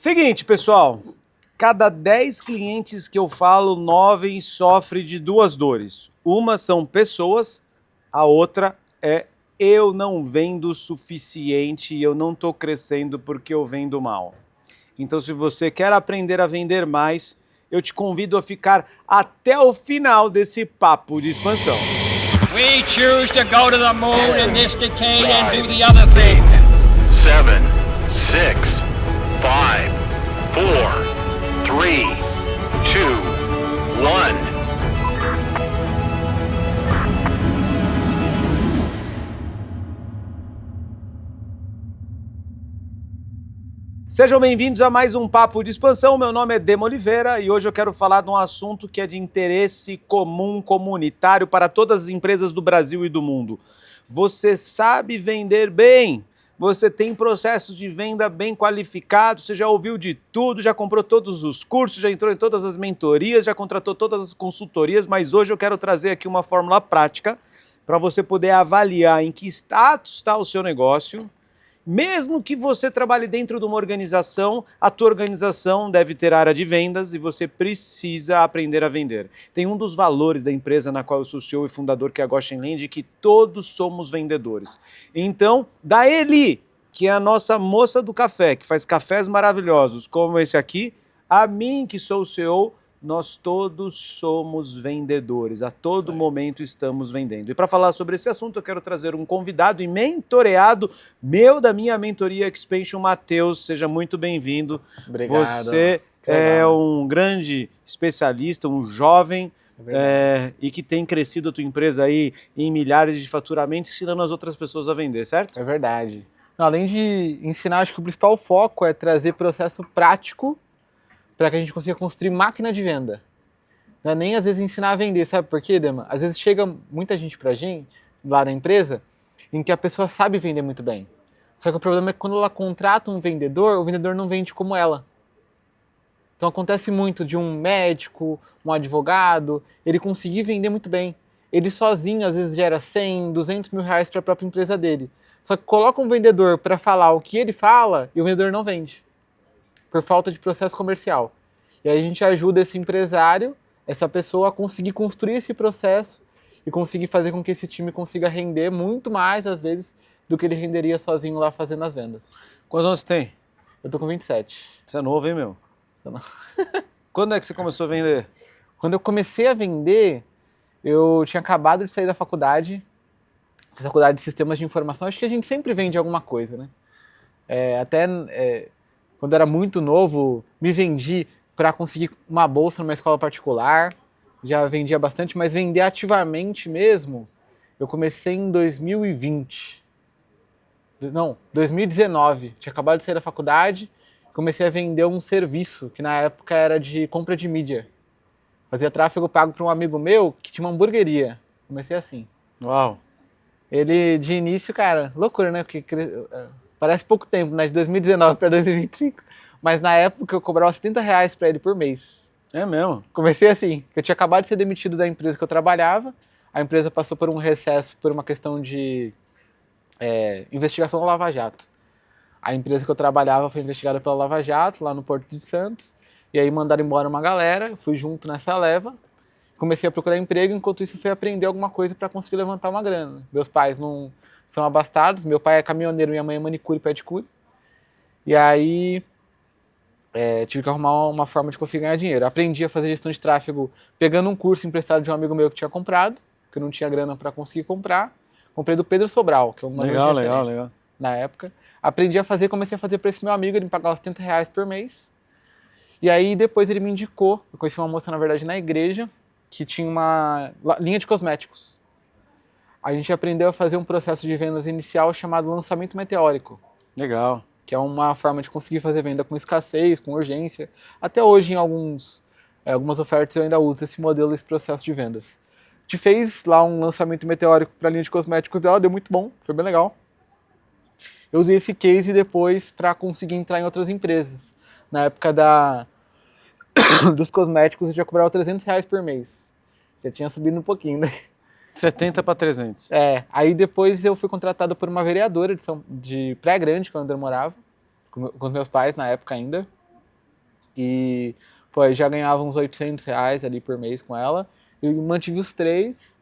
Seguinte, pessoal, cada 10 clientes que eu falo, 9 sofrem de duas dores. Uma são pessoas, a outra é eu não vendo o suficiente e eu não estou crescendo porque eu vendo mal. Então, se você quer aprender a vender mais, eu te convido a ficar até o final desse papo de expansão. We choose to go to the moon in this decade and do the other thing. 7, 6, 5, 4, 3, 2, 1. Sejam bem-vindos a mais um Papo de Expansão. Meu nome é Demo Oliveira e hoje eu quero falar de um assunto que é de interesse comum, comunitário para todas as empresas do Brasil e do mundo. Você sabe vender bem? Você tem processos de venda bem qualificados? Você já ouviu de tudo, já comprou todos os cursos, já entrou em todas as mentorias, já contratou todas as consultorias, mas hoje eu quero trazer aqui uma fórmula prática para você poder avaliar em que status está o seu negócio. Mesmo que você trabalhe dentro de uma organização, a tua organização deve ter área de vendas e você precisa aprender a vender. Tem um dos valores da empresa na qual eu sou CEO e fundador, que é a Goshen Land, que todos somos vendedores. Então, da Eli, que é a nossa moça do café, que faz cafés maravilhosos como esse aqui, a mim, que sou o CEO, nós todos somos vendedores, a todo momento estamos vendendo. E para falar sobre esse assunto, eu quero trazer um convidado e mentoreado meu da minha mentoria Expansion, Matheus. Seja muito bem-vindo. Obrigado. Você é um grande especialista, um jovem e que tem crescido a tua empresa aí em milhares de faturamentos, ensinando as outras pessoas a vender, certo? É verdade. Não, além de ensinar, acho que o principal foco é trazer processo prático para que a gente consiga construir máquina de venda. Não é nem às vezes ensinar a vender, sabe por quê, Dema? Às vezes chega muita gente pra gente, lá na empresa, em que a pessoa sabe vender muito bem. Só que o problema é que quando ela contrata um vendedor, o vendedor não vende como ela. Então acontece muito de um médico, um advogado, ele conseguir vender muito bem. Ele sozinho às vezes gera 100, 200 mil reais para a própria empresa dele. Só que coloca um vendedor para falar o que ele fala e o vendedor não vende, por falta de processo comercial. E aí a gente ajuda esse empresário, essa pessoa, a conseguir construir esse processo e conseguir fazer com que esse time consiga render muito mais, às vezes, do que ele renderia sozinho lá fazendo as vendas. Quantos anos você tem? Eu tô com 27. Você é novo, hein, meu? Não. Quando é que você começou a vender? Quando eu comecei a vender, eu tinha acabado de sair da faculdade, fiz faculdade de sistemas de informação. Acho que a gente sempre vende alguma coisa, né? Quando eu era muito novo, me vendi para conseguir uma bolsa numa escola particular, já vendia bastante, mas vender ativamente mesmo, eu comecei em 2020. Não, 2019. Tinha acabado de sair da faculdade, comecei a vender um serviço, que na época era de compra de mídia. Fazia tráfego pago para um amigo meu que tinha uma hamburgueria. Comecei assim. Uau! Ele, de início, cara, loucura, né? Porque parece pouco tempo, né? De 2019 para 2025. Mas na época eu cobrava R$70 para ele por mês. É mesmo? Comecei assim, eu tinha acabado de ser demitido da empresa que eu trabalhava, a empresa passou por um recesso por uma questão de investigação da Lava Jato. A empresa que eu trabalhava foi investigada pela Lava Jato, lá no Porto de Santos, e aí mandaram embora uma galera, eu fui junto nessa leva, comecei a procurar emprego, enquanto isso eu fui aprender alguma coisa para conseguir levantar uma grana. Meus pais não são abastados, meu pai é caminhoneiro, minha mãe é manicure e pedicure, e aí tive que arrumar uma forma de conseguir ganhar dinheiro. Aprendi a fazer gestão de tráfego pegando um curso emprestado de um amigo meu que tinha comprado, que eu não tinha grana para conseguir comprar. Comprei do Pedro Sobral, que é uma Legal. na época. Aprendi a fazer, comecei a fazer para esse meu amigo, ele me pagava R$70 por mês. E aí depois ele me indicou, eu conheci uma moça, na verdade, na igreja, que tinha uma linha de cosméticos. A gente aprendeu a fazer um processo de vendas inicial chamado lançamento meteórico. Legal. Que é uma forma de conseguir fazer venda com escassez, com urgência. Até hoje, em algumas ofertas, eu ainda uso esse modelo, esse processo de vendas. A gente fez lá um lançamento meteórico para a linha de cosméticos dela, deu muito bom, foi bem legal. Eu usei esse case depois para conseguir entrar em outras empresas. Na época dos cosméticos, eu já cobrava R$300 por mês. Já tinha subido um pouquinho, né? 70 para 300. Aí depois eu fui contratado por uma vereadora de Praia Grande, quando eu morava, com os meus pais na época ainda. E, pô, eu já ganhava uns R$ 800 ali por mês com ela. Eu mantive os 3.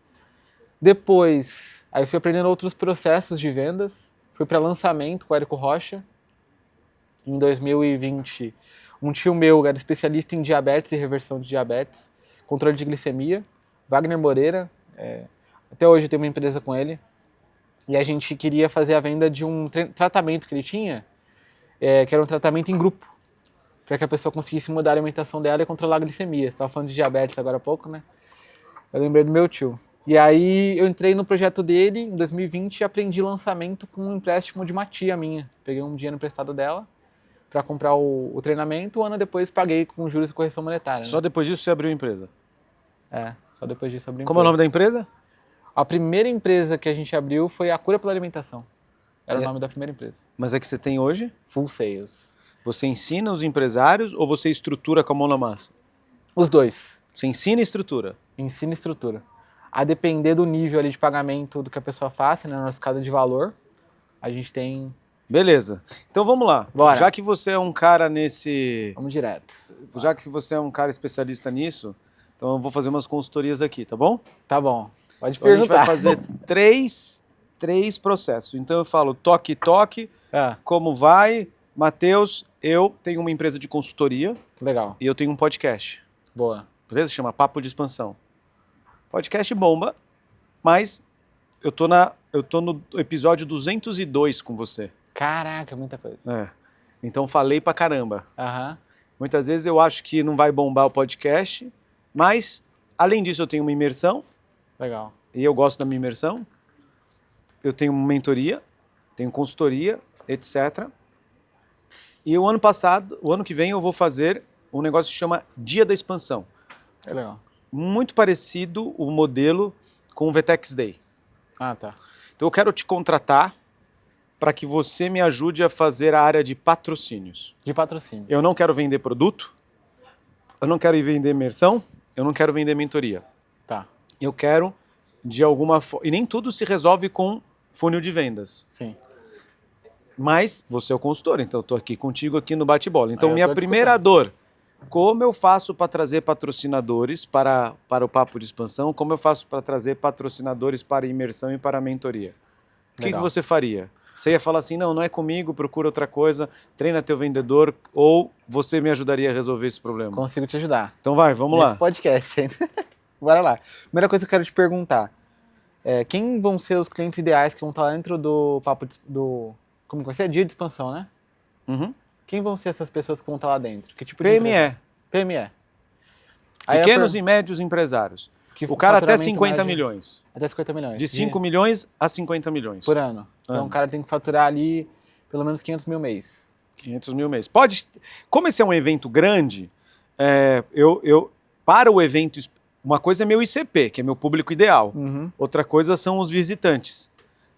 Depois, aí eu fui aprendendo outros processos de vendas. Fui para lançamento com o Érico Rocha. Em 2020, um tio meu era especialista em diabetes e reversão de diabetes, controle de glicemia, Wagner Moreira. Até hoje eu tenho uma empresa com ele. E a gente queria fazer a venda de um tratamento que ele tinha, que era um tratamento em grupo, para que a pessoa conseguisse mudar a alimentação dela e controlar a glicemia. Você estava falando de diabetes agora há pouco, né? Eu lembrei do meu tio. E aí eu entrei no projeto dele em 2020 e aprendi lançamento com um empréstimo de uma tia minha. Peguei um dinheiro emprestado dela para comprar o treinamento, um ano depois paguei com juros e correção monetária. Né? Só depois disso você abriu a empresa? Só depois disso abri a empresa. Como é o nome da empresa? A primeira empresa que a gente abriu foi a Cura pela Alimentação. Era o nome da primeira empresa. Mas é que você tem hoje? Full Sales. Você ensina os empresários ou você estrutura com a mão na massa? Os dois. Você ensina e estrutura? Ensina e estrutura. A depender do nível ali de pagamento do que a pessoa faça, né, na nossa escada de valor, a gente tem... Beleza. Então vamos lá. Bora. Já que você é um cara nesse... Vamos direto. Já que você é um cara especialista nisso, então eu vou fazer umas consultorias aqui, tá bom? Tá bom. Pode Então a gente perguntar. vai fazer três processos. Então eu falo toque, como vai? Matheus, eu tenho uma empresa de consultoria Legal. e eu tenho um podcast. Boa. Beleza? Chama Papo de Expansão. Podcast bomba, mas eu tô no episódio 202 com você. Caraca, muita coisa. Então falei pra caramba. Aham. Muitas vezes eu acho que não vai bombar o podcast, mas além disso eu tenho uma imersão. Legal. E eu gosto da minha imersão. Eu tenho mentoria, tenho consultoria, etc. E o ano que vem eu vou fazer um negócio que se chama Dia da Expansão. É legal. Muito parecido o modelo com o Vetex Day. Ah, tá. Então eu quero te contratar para que você me ajude a fazer a área de patrocínios. De patrocínio. Eu não quero vender produto, eu não quero ir vender imersão, eu não quero vender mentoria. Tá. Eu quero, de alguma forma... E nem tudo se resolve com funil de vendas. Sim. Mas você é o consultor, então eu estou aqui contigo aqui no bate-bola. Então Eu minha tô primeira discutindo. dor, como eu faço para trazer patrocinadores para o Papo de Expansão? Como eu faço para trazer patrocinadores para a imersão e para a mentoria? O que Legal. você faria? Você ia falar assim, não é comigo, procura outra coisa, treina teu vendedor, ou você me ajudaria a resolver esse problema? Consigo te ajudar. Então vai, vamos Nesse lá. podcast ainda. Bora lá. Primeira coisa que eu quero te perguntar. Quem vão ser os clientes ideais que vão estar dentro do papo do... Como que vai ser? Dia de expansão, né? Uhum. Quem vão ser essas pessoas que vão estar lá dentro? Que tipo de empresa? PME, PME. Aí pequenos e médios empresários. que O cara até faturamento 50 médio- milhões. Até 50 milhões. De 5 milhões a 50 milhões. por ano. Então Ano. o cara tem que faturar ali pelo menos 500 mil mês. 500 mil mês. Pode, como esse é um evento grande, para o evento, uma coisa é meu ICP, que é meu público ideal. Uhum. Outra coisa são os visitantes.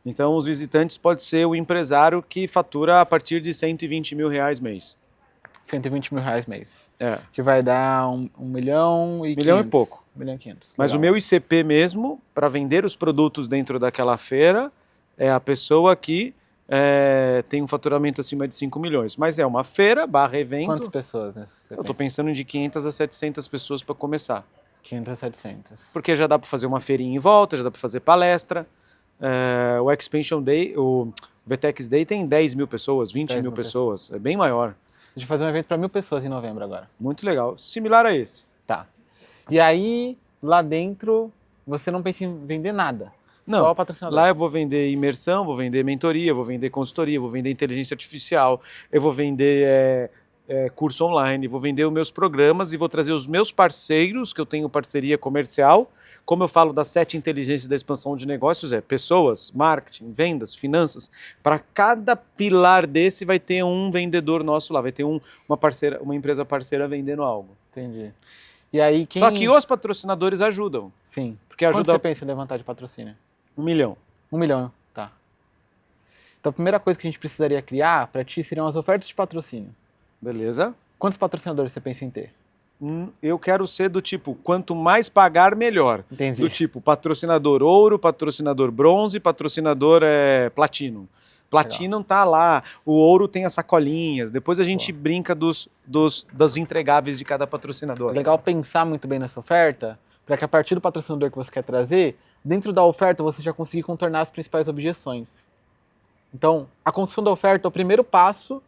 Então, os visitantes pode ser o empresário que fatura a partir de 120 mil reais mês. 120 mil reais mês. É. Que vai dar 1 milhão e 500. Milhão e pouco. 1 milhão e 500. Mas Legal. o meu ICP mesmo, para vender os produtos dentro daquela feira, é a pessoa que tem um faturamento acima de 5 milhões. Mas é uma feira / evento. Quantas pessoas nessa Eu estou pensando de 500 a 700 pessoas para começar. 500 a 700. Porque já dá para fazer uma feirinha em volta, já dá para fazer palestra. O Expansion Day, o Vetex Day tem 10 mil pessoas, 20 10 mil mil pessoas. É bem maior. A gente vai fazer um evento para 1.000 pessoas em novembro agora. Muito legal. Similar a esse. Tá. E aí, lá dentro, você não pensa em vender nada. Não. Só o patrocinador. Lá eu vou vender imersão, vou vender mentoria, vou vender consultoria, vou vender inteligência artificial, eu vou vender curso online, vou vender os meus programas e vou trazer os meus parceiros, que eu tenho parceria comercial. Como eu falo das 7 inteligências da expansão de negócios, pessoas, marketing, vendas, finanças. Para cada pilar desse vai ter um vendedor nosso lá, vai ter uma empresa parceira vendendo algo. Entendi. E aí, quem... Só que os patrocinadores ajudam, Sim. porque Quanto ajuda você pensa em levantar de patrocínio? 1 milhão. 1 milhão, tá. Então a primeira coisa que a gente precisaria criar para ti seriam as ofertas de patrocínio. Beleza? Quantos patrocinadores você pensa em ter? Eu quero ser do tipo, quanto mais pagar, melhor. Entendi. Do tipo, patrocinador ouro, patrocinador bronze, patrocinador platino. Platinum tá lá, o ouro tem as sacolinhas, depois a gente brinca dos entregáveis de cada É patrocinador. legal pensar muito bem nessa oferta, para que a partir do patrocinador que você quer trazer, dentro da oferta você já conseguir contornar as principais objeções. Então, a construção da oferta é o primeiro passo,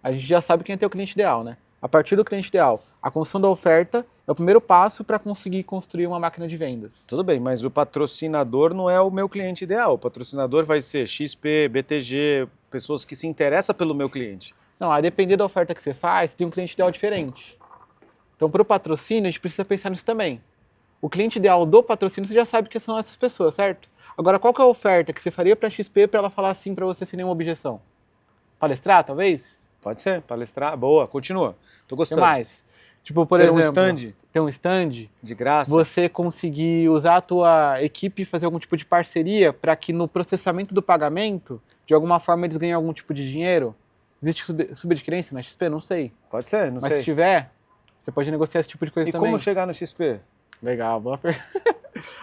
a gente já sabe quem é teu cliente ideal, né? A partir do cliente ideal, a construção da oferta é o primeiro passo para conseguir construir uma máquina de vendas. Tudo bem, mas o patrocinador não é o meu cliente ideal. O patrocinador vai ser XP, BTG, pessoas que se interessam pelo meu cliente. Não, a depender da oferta que você faz, você tem um cliente ideal diferente. Então, para o patrocínio, a gente precisa pensar nisso também. O cliente ideal do patrocínio, você já sabe que são essas pessoas, certo? Agora, qual que é a oferta que você faria para a XP para ela falar assim para você sem nenhuma objeção? Palestrar, talvez? Pode ser, palestrar, boa, continua. Tô O que gostando. mais? Tipo, por Ter exemplo, um stand ter um stand, de graça. você conseguir usar a tua equipe e fazer algum tipo de parceria para que no processamento do pagamento, de alguma forma eles ganhem algum tipo de dinheiro. Existe subadquirência na XP? Não sei. Pode ser, não Mas sei. se tiver, você pode negociar esse tipo de coisa E também. como chegar no XP? Legal, boa pergunta.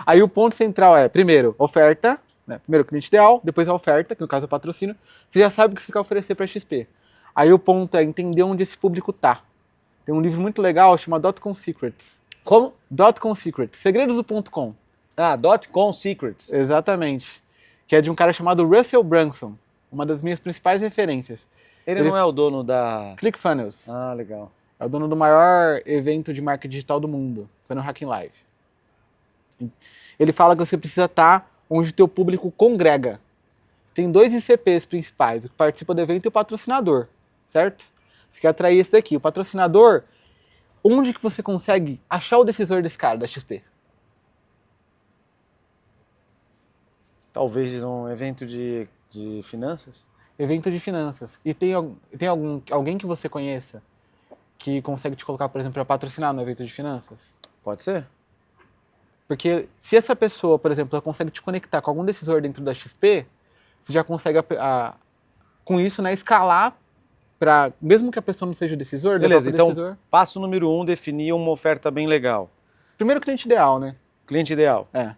Aí o ponto central é, primeiro, oferta, né? Primeiro o cliente ideal, depois a oferta, que no caso é o patrocínio. Você já sabe o que você quer oferecer para a XP. Aí o ponto é entender onde esse público tá. Tem um livro muito legal chamado .com Secrets. Como? .com Secrets, segredos do .com. Ah, .com Secrets. Exatamente. Que é de um cara chamado Russell Brunson, uma das minhas principais referências. Ele não é o dono da... ClickFunnels. Ah, legal. É o dono do maior evento de marketing digital do mundo. Foi no Hacking Live. Ele fala que você precisa estar onde o teu público congrega. Tem dois ICPs principais, o que participa do evento e o patrocinador, certo? Você quer atrair esse daqui. O patrocinador, onde que você consegue achar o decisor desse cara, da XP? Talvez um evento de finanças? Evento de finanças. E tem alguém que você conheça que consegue te colocar, por exemplo, para patrocinar no evento de finanças? Pode ser. Porque se essa pessoa, por exemplo, ela consegue te conectar com algum decisor dentro da XP, você já consegue, com isso, né, escalar para, mesmo que a pessoa não seja o decisor, Beleza, levar pro então, decisor. passo número 1, definir uma oferta bem legal. Primeiro cliente ideal, né? Cliente ideal. É.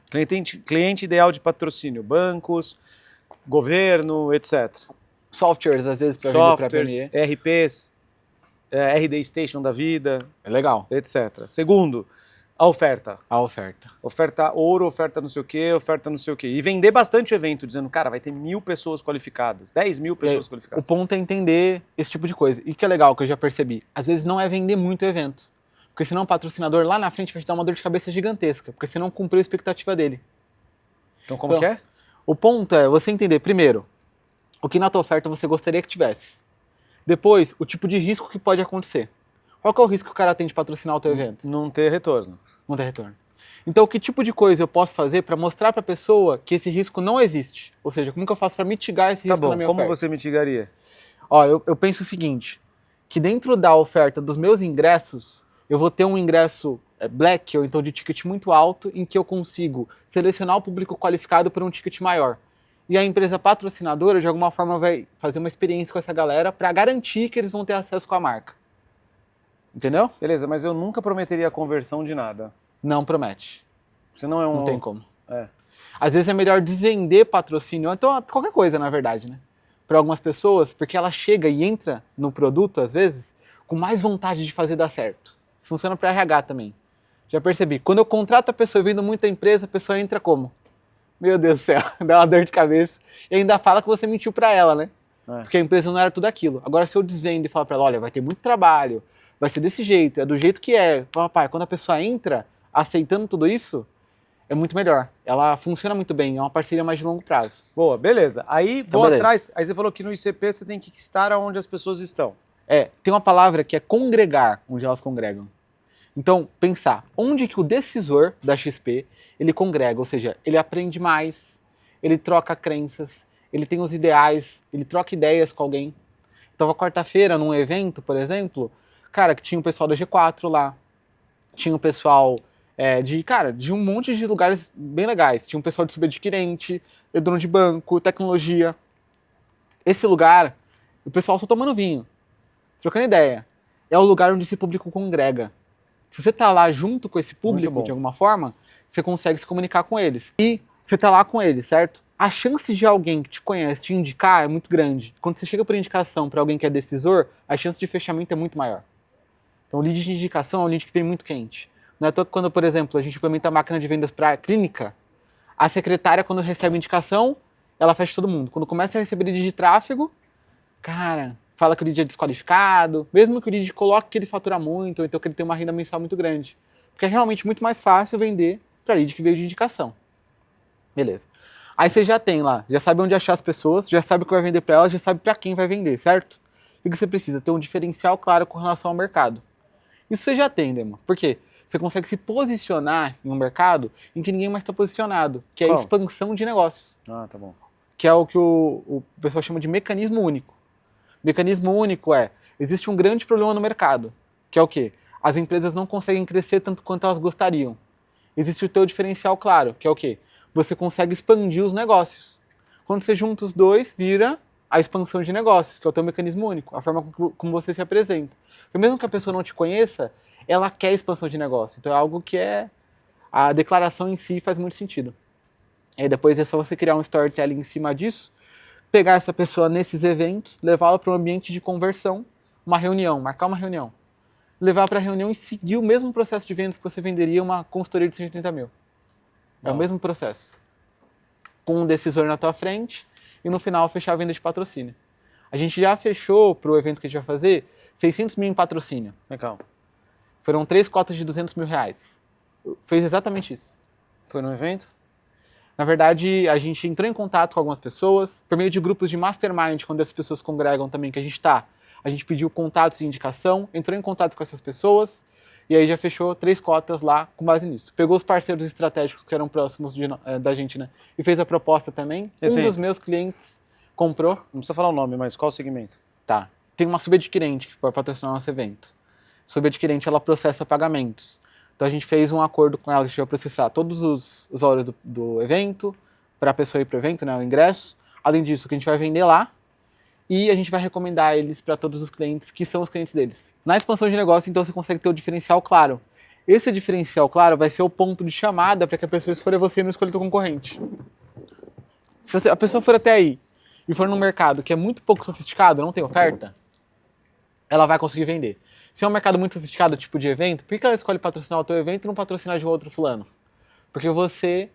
Cliente ideal de patrocínio. Bancos, governo, etc. Softwares, às vezes, para vender para Softwares, PME. RPs, RD Station da vida, É legal. etc. Segundo, a oferta. A oferta. Oferta ouro, oferta não sei o quê, oferta não sei o quê. E vender bastante o evento, dizendo, cara, vai ter 1.000 pessoas qualificadas, 10.000 pessoas O qualificadas. ponto é entender esse tipo de coisa. E que é legal, que eu já percebi. Às vezes não é vender muito o evento. Porque senão o patrocinador lá na frente vai te dar uma dor de cabeça gigantesca. Porque você não cumpriu a expectativa dele. Então, como que é? O ponto é você entender, primeiro, o que na tua oferta você gostaria que tivesse. Depois, o tipo de risco que pode acontecer. Qual que é o risco que o cara tem de patrocinar o teu evento? Não ter retorno. Não ter retorno. Então, que tipo de coisa eu posso fazer para mostrar para a pessoa que esse risco não existe? Ou seja, como que eu faço para mitigar esse Tá risco na bom, minha como oferta? você mitigaria? Ó, eu penso o seguinte, que dentro da oferta dos meus ingressos, eu vou ter um ingresso black, ou então de ticket muito alto, em que eu consigo selecionar o público qualificado por um ticket maior. E a empresa patrocinadora, de alguma forma, vai fazer uma experiência com essa galera para garantir que eles vão ter acesso com a marca. Entendeu? Beleza, mas eu nunca prometeria a conversão de nada. Não promete. Você não é um... Não tem como. É. Às vezes é melhor desvender patrocínio, então qualquer coisa, na verdade, né? Para algumas pessoas, porque ela chega e entra no produto, às vezes, com mais vontade de fazer dar certo. Isso funciona para RH também. Já percebi. Quando eu contrato a pessoa vindo muito da empresa, a pessoa entra como? Meu Deus do céu, dá uma dor de cabeça. E ainda fala que você mentiu para ela, né? É. Porque a empresa não era tudo aquilo. Agora, se eu desvendo e falo para ela, olha, vai ter muito trabalho, vai ser desse jeito, é do jeito que é. Papai, quando a pessoa entra aceitando tudo isso, é muito melhor. Ela funciona muito bem, é uma parceria mais de longo prazo. Boa, beleza. Aí Então, vou beleza. atrás. Aí você falou que no ICP você tem que estar onde as pessoas estão. Tem uma palavra que é congregar, onde elas congregam. Então, pensar, onde que o decisor da XP, ele congrega, ou seja, ele aprende mais, ele troca crenças, ele tem os ideais, ele troca ideias com alguém. Então, uma quarta-feira, num evento, por exemplo, cara, que tinha o pessoal da G4 lá, tinha o pessoal de um monte de lugares bem legais. Tinha um pessoal de subadquirente, dono de banco, tecnologia. Esse lugar, o pessoal só tomando vinho, trocando ideia. É o lugar onde esse público congrega. Se você tá lá junto com esse Muito público, bom. de alguma forma, você consegue se comunicar com eles. E você tá lá com eles, certo? a chance de alguém que te conhece te indicar é muito grande. Quando você chega por indicação para alguém que é decisor, a chance de fechamento é muito maior. Então, o lead de indicação é um lead que vem muito quente. Não é à toa que quando, por exemplo, a gente implementa a máquina de vendas para a clínica, a secretária, quando recebe indicação, ela fecha todo mundo. Quando começa a receber lead de tráfego, cara, fala que o lead é desqualificado, mesmo que o lead coloque que ele fatura muito, ou então que ele tem uma renda mensal muito grande. Porque é realmente muito mais fácil vender para lead que veio de indicação. Beleza. Aí você já tem lá, já sabe onde achar as pessoas, já sabe o que vai vender para elas, já sabe para quem vai vender, certo? O que você precisa? Ter um diferencial claro com relação ao mercado. Isso você já tem, Dema. Por quê? Você consegue se posicionar em um mercado em que ninguém mais está posicionado, que é a Qual? expansão de negócios. Ah, tá bom. Que é o que o pessoal chama de mecanismo único. Mecanismo único existe um grande problema no mercado, que é o quê? As empresas não conseguem crescer tanto quanto elas gostariam. Existe o teu diferencial claro, que é o quê? Você consegue expandir os negócios. Quando você junta os dois, vira a expansão de negócios, que é o teu mecanismo único, a forma como você se apresenta. Porque mesmo que a pessoa não te conheça, ela quer expansão de negócio. Então é algo que a declaração em si faz muito sentido. E aí depois é só você criar um storytelling em cima disso, pegar essa pessoa nesses eventos, levá-la para um ambiente de conversão, uma reunião, marcar uma reunião. Levar para a reunião e seguir o mesmo processo de vendas que você venderia uma consultoria de 130 mil. É o mesmo processo. Com um decisor na tua frente e no final fechar a venda de patrocínio. A gente já fechou para o evento que a gente vai fazer 600 mil em patrocínio. Legal. Foram 3 cotas de 200 mil reais. Fez exatamente isso. Foi no evento? Na verdade, a gente entrou em contato com algumas pessoas, por meio de grupos de mastermind, quando as pessoas congregam também, que a gente está. A gente pediu contatos e indicação, entrou em contato com essas pessoas, e aí já fechou 3 cotas lá com base nisso. Pegou os parceiros estratégicos que eram próximos da gente, né? E fez a proposta também. Um dos meus clientes comprou. Não precisa falar o nome, mas qual o segmento? Tá. Tem uma subadquirente que vai patrocinar o nosso evento. Subadquirente, ela processa pagamentos. Então a gente fez um acordo com ela que a gente vai processar todos os valores do evento, para a pessoa ir para o evento, né, o ingresso. Além disso, que a gente vai vender lá e a gente vai recomendar eles para todos os clientes que são os clientes deles. Na expansão de negócio, então, você consegue ter o diferencial claro. Esse diferencial claro vai ser o ponto de chamada para que a pessoa escolha você e não escolha o teu concorrente. Se a pessoa for até aí e for num mercado que é muito pouco sofisticado, não tem oferta, ela vai conseguir vender. Se é um mercado muito sofisticado, tipo de evento, por que ela escolhe patrocinar o teu evento e não patrocinar de um outro fulano? Porque você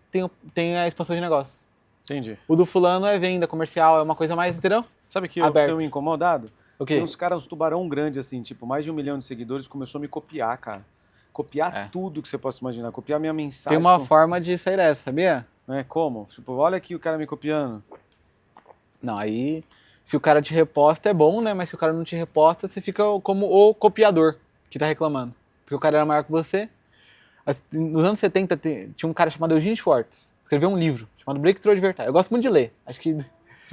tem a expansão de negócios. Entendi. O do fulano é venda comercial, é uma coisa mais, entendeu? Sabe que eu tenho me incomodado? O quê? Tem uns caras, uns tubarão grande assim, tipo, mais de 1 milhão de seguidores, começou a me copiar, cara. Copiar tudo que você possa imaginar, copiar minha mensagem. Tem uma forma de sair dessa, sabia? Como? Tipo, olha aqui o cara me copiando. Não, aí... Se o cara te reposta é bom, né? Mas se o cara não te reposta, você fica como o copiador que tá reclamando. Porque o cara era maior que você. Nos anos 70 tinha um cara chamado Eugene Schwartz. Escreveu um livro chamado Breakthrough Advertising. Eu gosto muito de ler. Acho que... Muito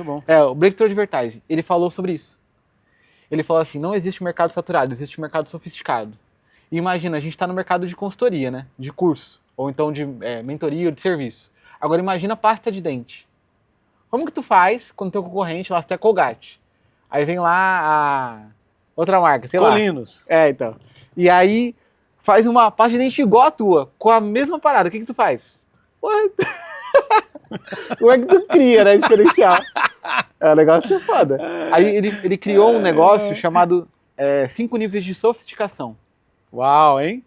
bom. O Breakthrough Advertising. Ele falou sobre isso. Ele falou assim, não existe mercado saturado, existe mercado sofisticado. E imagina, a gente tá no mercado de consultoria, né? De curso. Ou então de mentoria ou de serviço. Agora imagina pasta de dente. Como que tu faz quando teu concorrente lá está Colgate? Aí vem lá a outra marca, sei lá. Colinos. Então. E aí faz uma pasta de dente igual a tua, com a mesma parada. O que tu faz? Como é que tu cria, né, diferencial? O negócio é foda. Aí ele criou um negócio chamado 5 níveis de sofisticação. Uau, hein?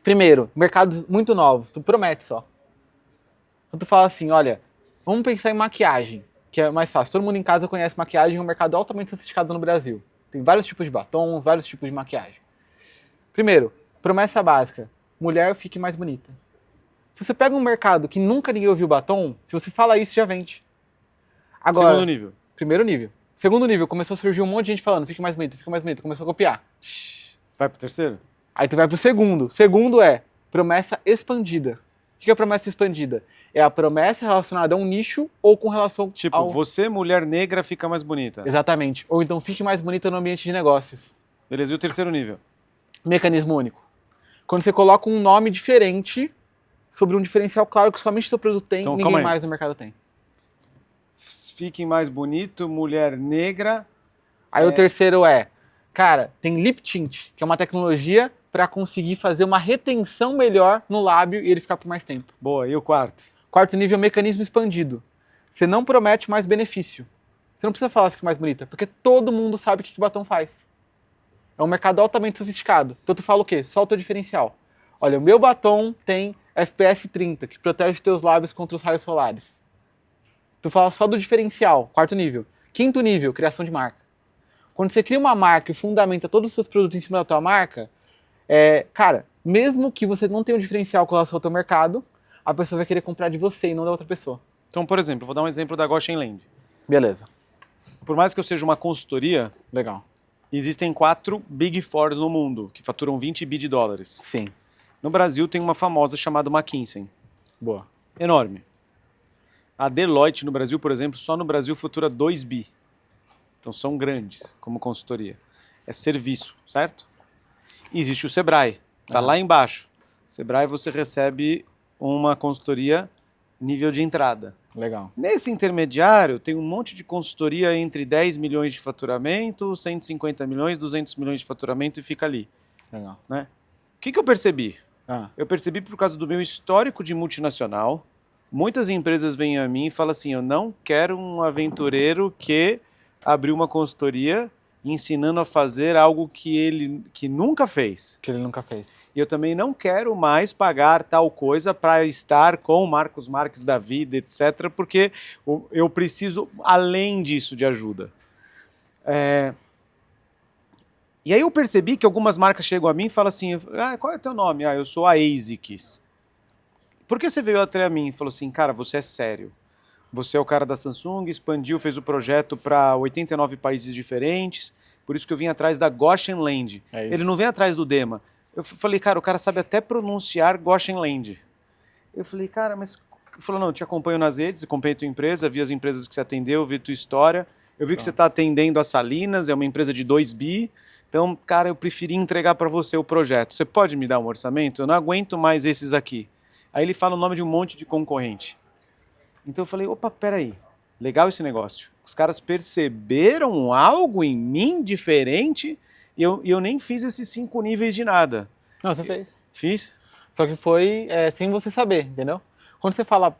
Primeiro, mercados muito novos. Tu promete só. Então tu fala assim, olha... Vamos pensar em maquiagem, que é mais fácil. Todo mundo em casa conhece maquiagem, é um mercado altamente sofisticado no Brasil. Tem vários tipos de batons, vários tipos de maquiagem. Primeiro, promessa básica. Mulher fique mais bonita. Se você pega um mercado que nunca ninguém ouviu batom, se você fala isso, já vende. Agora, segundo nível. Primeiro nível. Segundo nível, começou a surgir um monte de gente falando, fique mais bonita, começou a copiar. Vai pro terceiro? Aí tu vai pro segundo. Segundo é promessa expandida. O que é promessa expandida? É a promessa relacionada a um nicho ou com relação tipo, você, mulher negra, fica mais bonita. Exatamente. Ou então fique mais bonita no ambiente de negócios. Beleza, e o terceiro nível? Mecanismo único. Quando você coloca um nome diferente sobre um diferencial claro que somente o seu produto tem, então, ninguém mais no mercado tem. Fique mais bonito, mulher negra. Aí o terceiro cara, tem lip tint, que é uma tecnologia para conseguir fazer uma retenção melhor no lábio e ele ficar por mais tempo. Boa, e o quarto? Quarto nível, mecanismo expandido. Você não promete mais benefício. Você não precisa falar fique mais bonita, porque todo mundo sabe o que batom faz. É um mercado altamente sofisticado. Então tu fala o quê? Só o teu diferencial. Olha, o meu batom tem FPS 30, que protege os teus lábios contra os raios solares. Tu fala só do diferencial, 4º nível. 5º nível, criação de marca. Quando você cria uma marca e fundamenta todos os seus produtos em cima da tua marca, cara, mesmo que você não tenha um diferencial com relação ao teu mercado, a pessoa vai querer comprar de você e não da outra pessoa. Então, por exemplo, vou dar um exemplo da Goshen Land. Beleza. Por mais que eu seja uma consultoria, Legal. existem 4 Big Fours no mundo, que faturam 20 bi de dólares. Sim. No Brasil tem uma famosa chamada McKinsey. Boa. Enorme. A Deloitte no Brasil, por exemplo, só no Brasil fatura 2 bi. Então são grandes como consultoria. É serviço, certo? E existe o Sebrae, tá lá embaixo. Sebrae você recebe uma consultoria nível de entrada. Legal. Nesse intermediário tem um monte de consultoria entre 10 milhões de faturamento, 150 milhões, 200 milhões de faturamento e fica ali. Legal. Né? O que eu percebi? Ah, Eu percebi por causa do meu histórico de multinacional, muitas empresas vêm a mim e falam assim, eu não quero um aventureiro que abriu uma consultoria ensinando a fazer algo que nunca fez. que ele nunca fez. E eu também não quero mais pagar tal coisa para estar com o Marcos Marques da vida, etc., porque eu preciso, além disso, de ajuda. E aí eu percebi que algumas marcas chegam a mim e falam assim, qual é o teu nome? Eu sou a ASICS. Por que você veio até a mim e falou assim, cara, você é sério. Você é o cara da Samsung, expandiu, fez o projeto para 89 países diferentes, por isso que eu vim atrás da Goshen Land. É isso. Ele não vem atrás do Dema. Eu falei, cara, o cara sabe até pronunciar Goshen Land. Eu falei, cara, mas... Ele falou, não, eu te acompanho nas redes, acompanho tua empresa, vi as empresas que você atendeu, vi tua história, eu vi que você está atendendo a Salinas, é uma empresa de 2 bi, então, cara, eu preferi entregar para você o projeto. Você pode me dar um orçamento? Eu não aguento mais esses aqui. Aí ele fala o nome de um monte de concorrente. Então eu falei, opa, peraí, legal esse negócio. Os caras perceberam algo em mim diferente e eu nem fiz esses 5 níveis de nada. Não, você fez. Fiz? Só que foi sem você saber, entendeu? Quando você fala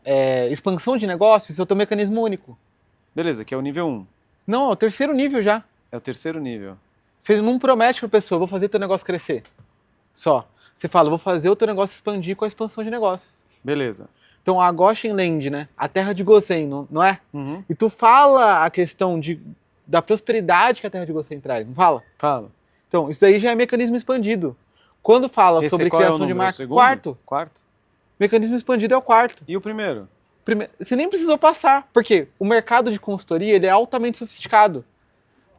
expansão de negócios, é o teu mecanismo único. Beleza, que é o nível 1. Não, é o 3º nível já. É o 3º nível. Você não promete para a pessoa, vou fazer teu negócio crescer. Só. Você fala, vou fazer o teu negócio expandir com a expansão de negócios. Beleza. Então a Goshen Land, né? A terra de Gosen, não é? Uhum. E tu fala a questão da prosperidade que a terra de Gosen traz, não fala? Fala. Então, isso aí já é mecanismo expandido. Quando fala Esse sobre qual é o criação de número? marca, O segundo? quarto. Quarto. Mecanismo expandido é o quarto. E o primeiro? Você nem precisou passar, porque o mercado de consultoria ele é altamente sofisticado.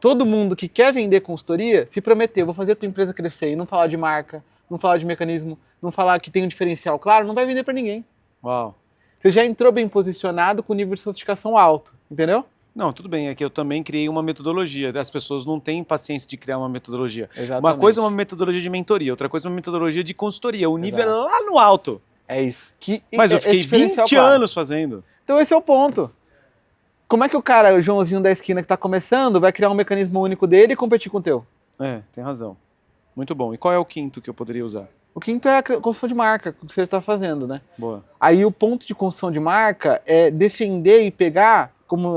Todo mundo que quer vender consultoria se prometeu, vou fazer a tua empresa crescer e não falar de marca, não falar de mecanismo, não falar que tem um diferencial claro, não vai vender para ninguém. Uau. Você já entrou bem posicionado com nível de sofisticação alto, entendeu? Não, tudo bem, é que eu também criei uma metodologia. As pessoas não têm paciência de criar uma metodologia. Exatamente. Uma coisa é uma metodologia de mentoria, outra coisa é uma metodologia de consultoria. O nível é Exato. lá no alto. É isso. Mas eu esse fiquei diferencial 20 claro. anos fazendo. Então esse é o ponto. Como é que o cara, o Joãozinho da esquina que está começando, vai criar um mecanismo único dele e competir com o teu? Tem razão. Muito bom. E qual é o quinto que eu poderia usar? O quinto é a construção de marca, que você está fazendo, né? Boa. Aí o ponto de construção de marca é defender e pegar, como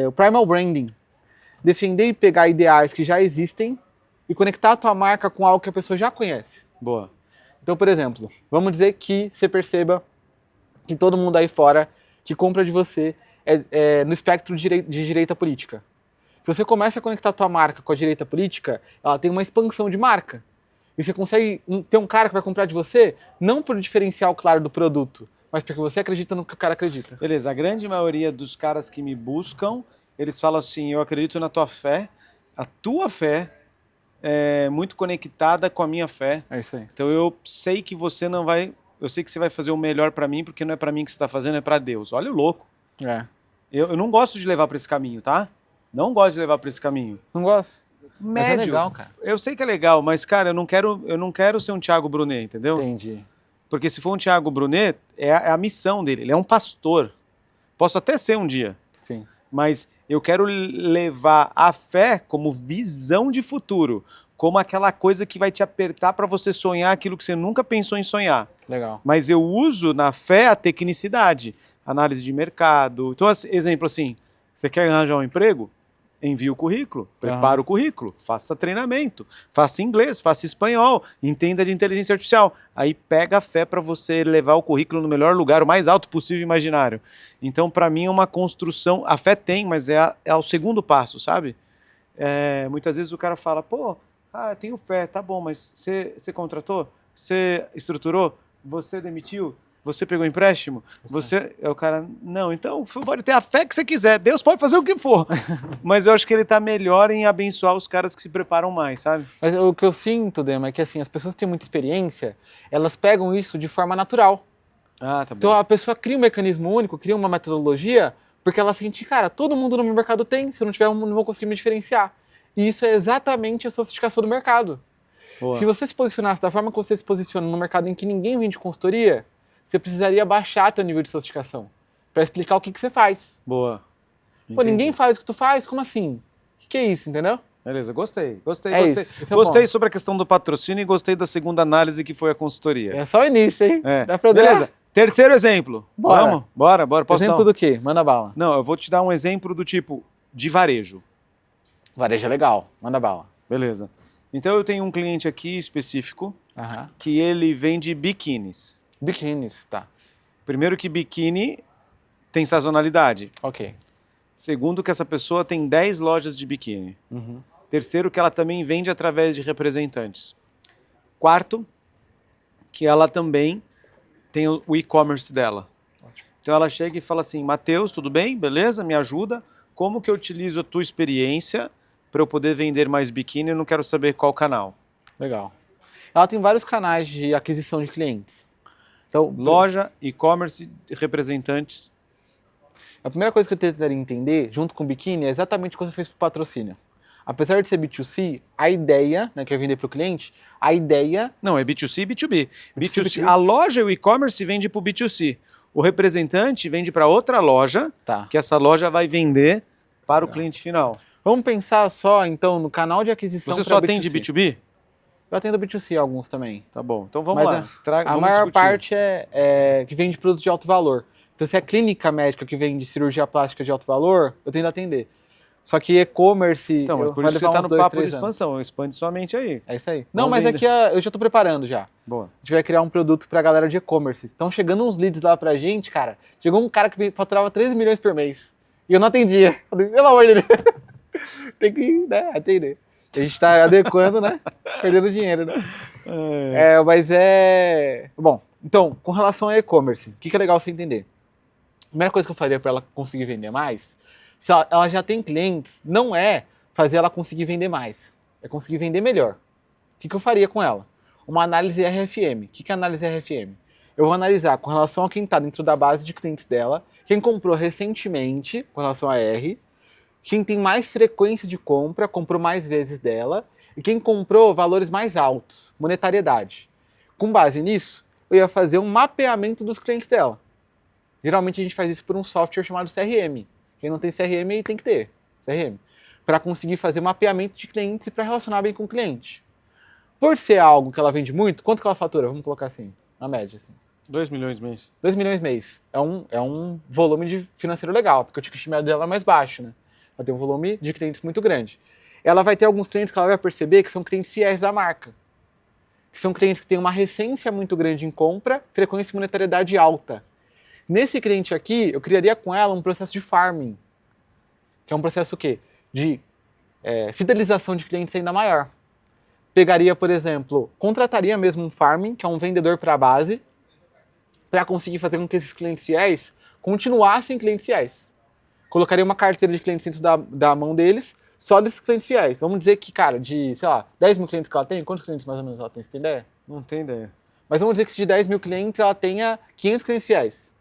o primal branding, defender e pegar ideais que já existem e conectar a tua marca com algo que a pessoa já conhece. Boa. Então, por exemplo, vamos dizer que você perceba que todo mundo aí fora que compra de você é no espectro de direita política. Se você começa a conectar a tua marca com a direita política, ela tem uma expansão de marca. E você consegue ter um cara que vai comprar de você, não por diferencial claro do produto, mas porque você acredita no que o cara acredita. Beleza, a grande maioria dos caras que me buscam, eles falam assim, eu acredito na tua fé, a tua fé é muito conectada com a minha fé. É isso aí. Então eu sei que você não vai, eu sei que você vai fazer o melhor pra mim, porque não é pra mim que você tá fazendo, é pra Deus. Olha o louco. Eu não gosto de levar pra esse caminho, tá? Não gosto de levar pra esse caminho. Não gosta? Médio. Mas é legal, cara. Eu sei que é legal, mas, cara, eu não quero ser um Thiago Brunet, entendeu? Entendi. Porque se for um Thiago Brunet, é a missão dele. Ele é um pastor. Posso até ser um dia. Sim. Mas eu quero levar a fé como visão de futuro. Como aquela coisa que vai te apertar para você sonhar aquilo que você nunca pensou em sonhar. Legal. Mas eu uso na fé a tecnicidade. análise de mercado. Então, exemplo assim, você quer arranjar um emprego? Envie o currículo, prepara o currículo, faça treinamento, faça inglês, faça espanhol, entenda de inteligência artificial. Aí pega a fé para você levar o currículo no melhor lugar, o mais alto possível imaginário. Então, para mim, é uma construção. A fé tem, mas é o segundo passo, sabe? Muitas vezes o cara fala, pô, eu tenho fé, tá bom, mas você contratou? Você estruturou? Você demitiu? Você pegou empréstimo? O cara, não, então pode ter a fé que você quiser, Deus pode fazer o que for. Mas eu acho que ele tá melhor em abençoar os caras que se preparam mais, sabe? Mas o que eu sinto, Dema, é que assim, as pessoas que têm muita experiência, elas pegam isso de forma natural. Ah, tá bom. Então a pessoa cria um mecanismo único, cria uma metodologia, porque ela sente, cara, todo mundo no meu mercado tem, se eu não tiver, eu não vou conseguir me diferenciar. E isso é exatamente a sofisticação do mercado. Boa. Se você se posicionasse da forma que você se posiciona no mercado em que ninguém vende consultoria, você precisaria baixar teu nível de sofisticação para explicar o que você faz. Boa. Pô, Entendi. ninguém faz o que tu faz? Como assim? O que é isso, entendeu? Beleza, gostei. Isso, esse é o Gostei ponto. sobre a questão do patrocínio e gostei da segunda análise que foi a consultoria. É só o início, hein? É. Dá pra Beleza. Terceiro exemplo. Bora. Vamos? Bora. Posso Exemplo dar do quê? Manda bala. Não, eu vou te dar um exemplo do tipo de varejo. Varejo é legal. Manda bala. Beleza. Então eu tenho um cliente aqui específico Aham. que ele vende biquínis. Biquínis, tá. Primeiro que biquíni tem sazonalidade. Ok. Segundo que essa pessoa tem 10 lojas de biquíni. Uhum. Terceiro que ela também vende através de representantes. Quarto, que ela também tem o e-commerce dela. Então ela chega e fala assim, Matheus, tudo bem? Beleza? Me ajuda? Como que eu utilizo a tua experiência para eu poder vender mais biquíni? Eu não quero saber qual canal. Legal. Ela tem vários canais de aquisição de clientes. Então, Loja, e-commerce, representantes. a primeira coisa que eu tentaria entender, junto com o biquíni, é exatamente o que você fez para o patrocínio. Apesar de ser B2C, a ideia, né, que é vender para o cliente, a ideia... Não, é B2C e B2B. B2C. A loja e o e-commerce vende para o B2C. O representante vende para outra loja, Tá. que essa loja vai vender para o cliente final. Vamos pensar só, então, no canal de aquisição Você pra só atende B2B? Eu atendo B2C alguns também. Tá bom, então vamos Mas lá. a Vamos maior discutir. parte é que vende produtos de alto valor. Então, se é clínica médica que vende cirurgia plástica de alto valor, eu tento atender. Só que e-commerce... Então, mas por vai isso que você levar está uns no 2, papo de 3 anos. expansão. Expande sua mente aí. É isso aí. Não, Vamos mas vender. aqui eu já tô preparando já. Boa. A gente vai criar um produto pra galera de e-commerce. Estão chegando uns leads lá pra gente, cara. Chegou um cara que faturava 13 milhões por mês. E eu não atendia. Eu falei, pelo amor de Deus. Tem que, né, atender. A gente tá adequando, né? Perdendo dinheiro, né? Mas é... Bom, então, com relação a e-commerce, o que é legal você entender? A primeira coisa que eu faria pra ela conseguir vender mais, se ela já tem clientes, não é fazer ela conseguir vender mais. É conseguir vender melhor. O que eu faria com ela? Uma análise RFM. O que é análise RFM? Eu vou analisar com relação a quem está dentro da base de clientes dela, quem comprou recentemente com relação a R, quem tem mais frequência de compra, comprou mais vezes dela, e quem comprou valores mais altos, monetariedade. Com base nisso, eu ia fazer um mapeamento dos clientes dela. Geralmente a gente faz isso por um software chamado CRM. Quem não tem CRM tem que ter CRM. Para conseguir fazer mapeamento de clientes e para relacionar bem com o cliente. Por ser algo que ela vende muito, quanto que ela fatura? Vamos colocar assim, na média. Assim. 2 milhões mês. 2 milhões mês. É um volume de financeiro legal, porque o ticket médio dela é mais baixo, né? Ela tem um volume de clientes muito grande. Ela vai ter alguns clientes que ela vai perceber que são clientes fiéis da marca. Que são clientes que têm uma recência muito grande em compra, frequência e monetariedade alta. Nesse cliente aqui, eu criaria com ela um processo de farming. Que é um processo o quê? De fidelização de clientes ainda maior. Pegaria, por exemplo, contrataria mesmo um farming, que é um vendedor para a base, para conseguir fazer com que esses clientes fiéis continuassem clientes fiéis. Colocaria uma carteira de clientes dentro da mão deles, só desses clientes fiéis. Vamos dizer que, cara, de, sei lá, 10 mil clientes que ela tem, quantos clientes mais ou menos ela tem? Você tem ideia? Não tem ideia. Mas vamos dizer que de 10 mil clientes ela tenha 500 clientes fiéis.